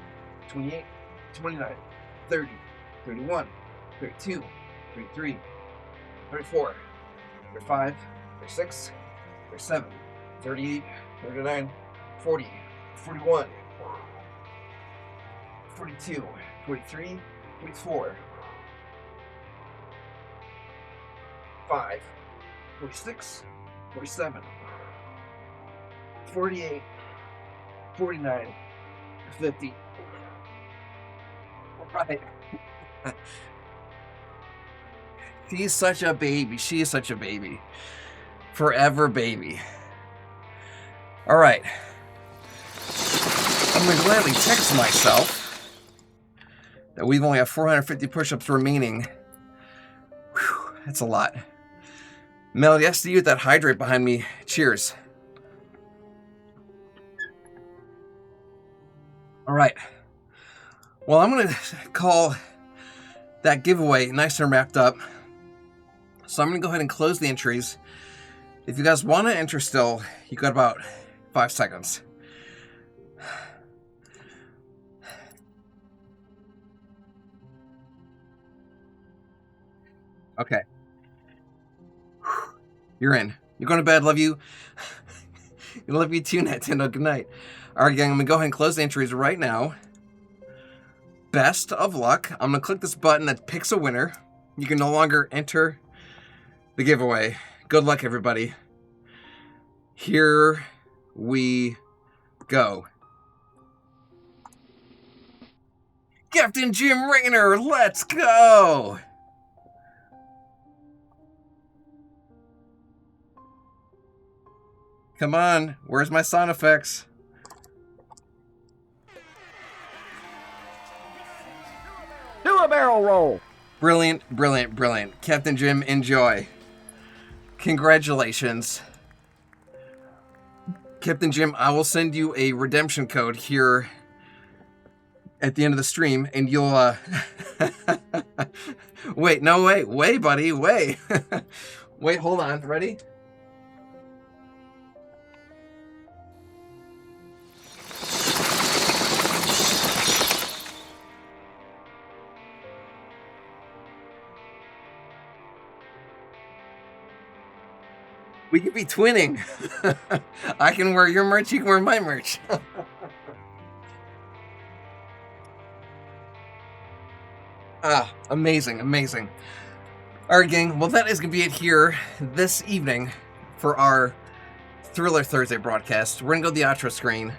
28, 29, 30, 31, 32, 33, 34, 35, 36, 37, 38, 39, 40, 41, 42, 43, 44, 5, 46, 47, 48, 49, 50. Right. She's such a baby. She is such a baby. Forever baby. All right. I'm going to gladly text myself that we've only have 450 push-ups remaining. Whew, that's a lot. Mel, yes to you with that hydrate behind me. Cheers. All right. Well, I'm going to call that giveaway nice and wrapped up. So I'm going to go ahead and close the entries. If you guys want to enter still, you got about 5 seconds. Okay. You're in. You're going to bed. Love you. Love you too, Nintendo. Good night. All right, gang. I'm going to go ahead and close the entries right now. Best of luck. I'm going to click this button that picks a winner. You can no longer enter the giveaway. Good luck, everybody. Here we go. Captain Jim Raynor, let's go! Come on, where's my sound effects? Do a barrel roll. Brilliant, brilliant, brilliant. Captain Jim, enjoy. Congratulations. Captain Jim, I will send you a redemption code here at the end of the stream, and you'll, Wait, no, wait, buddy, wait. Wait, hold on, ready? We could be twinning. I can wear your merch, you can wear my merch. Ah, amazing, amazing. All right, gang. Well, that is going to be it here this evening for our Thriller Thursday broadcast. We're going to go to the outro screen,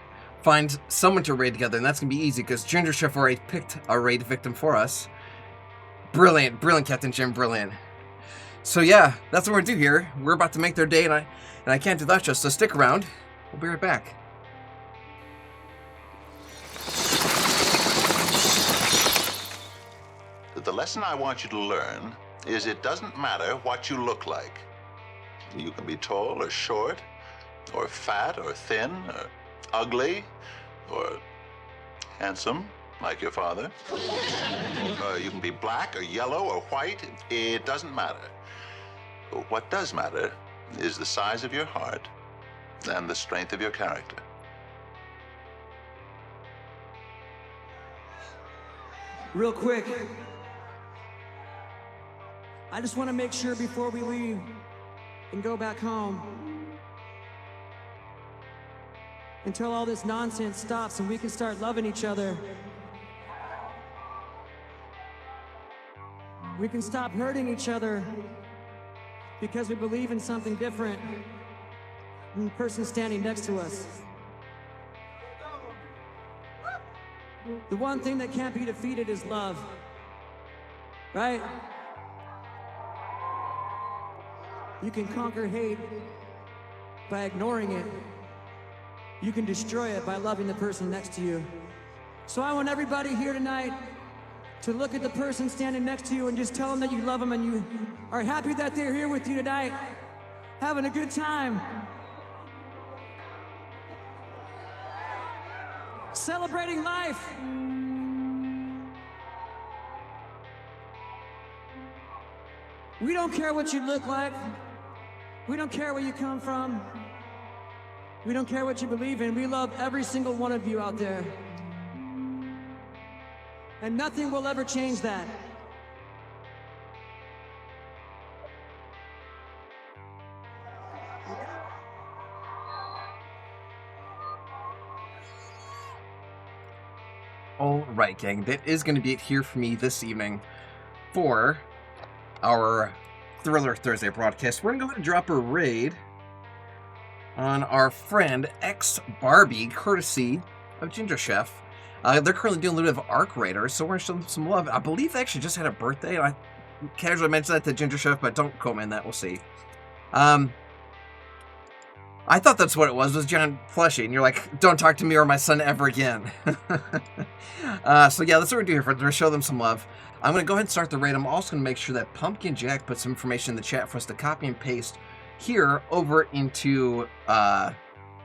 find someone to raid together, and that's going to be easy because Ginger Chef already picked a raid victim for us. Brilliant, brilliant, Captain Jim, brilliant. So yeah, that's what we're going to do here. We're about to make their day, and I can't do that just, so stick around. We'll be right back. But the lesson I want you to learn is it doesn't matter what you look like. You can be tall or short, or fat or thin, or ugly, or handsome, like your father. You can be black or yellow or white. It doesn't matter. What does matter is the size of your heart and the strength of your character. Real quick, I just want to make sure before we leave and go back home, until all this nonsense stops and we can start loving each other, we can stop hurting each other because we believe in something different than the person standing next to us. The one thing that can't be defeated is love, right? You can conquer hate by ignoring it. You can destroy it by loving the person next to you. So I want everybody here tonight to look at the person standing next to you and just tell them that you love them and you are happy that they're here with you tonight, having a good time. Celebrating life. We don't care what you look like. We don't care where you come from. We don't care what you believe in. We love every single one of you out there. And nothing will ever change that. All right, gang, that is going to be it here for me this evening for our Thriller Thursday broadcast. We're going to go ahead and drop a raid on our friend X Barbie, courtesy of Ginger Chef. They're currently doing a little bit of Arc Raider, so we're going to show them some love. I believe they actually just had a birthday. I casually mentioned that to Ginger Chef, but don't quote me on that. We'll see. I thought that's what it was giant plushie, and you're like, don't talk to me or my son ever again. So yeah, that's what we're doing here, friends. We're going to show them some love. I'm going to go ahead and start the raid. I'm also going to make sure that Pumpkin Jack put some information in the chat for us to copy and paste here over into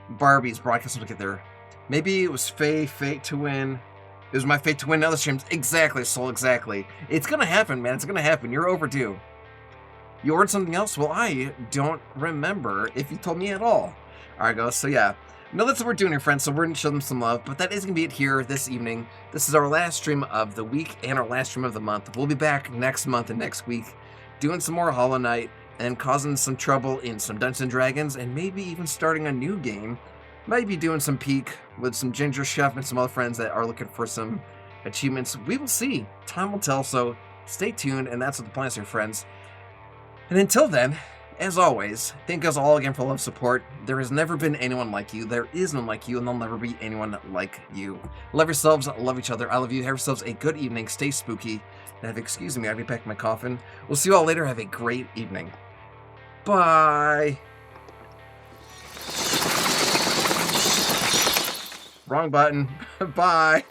Barbie's broadcast. Look at there. Maybe it was fate to win. It was my fate to win other streams. Exactly, Soul, exactly. It's going to happen, man. It's going to happen. You're overdue. You ordered something else? Well, I don't remember if you told me at all. Alright, guys, so yeah. No, that's what we're doing here, friends, so we're going to show them some love, but that is going to be it here this evening. This is our last stream of the week and our last stream of the month. We'll be back next month and next week doing some more Hollow Knight and causing some trouble in some Dungeons & Dragons and maybe even starting a new game. Maybe doing some Peak with some Ginger Chef and some other friends that are looking for some achievements. We will see. Time will tell, so stay tuned, and that's what the plan is here, friends. And until then, as always, thank us all again for love support. There has never been anyone like you. There is none like you, and there'll never be anyone like you. Love yourselves, love each other. I love you. Have yourselves a good evening. Stay spooky. And excuse me, I'll be back in my coffin. We'll see you all later. Have a great evening. Bye. Wrong button. Bye.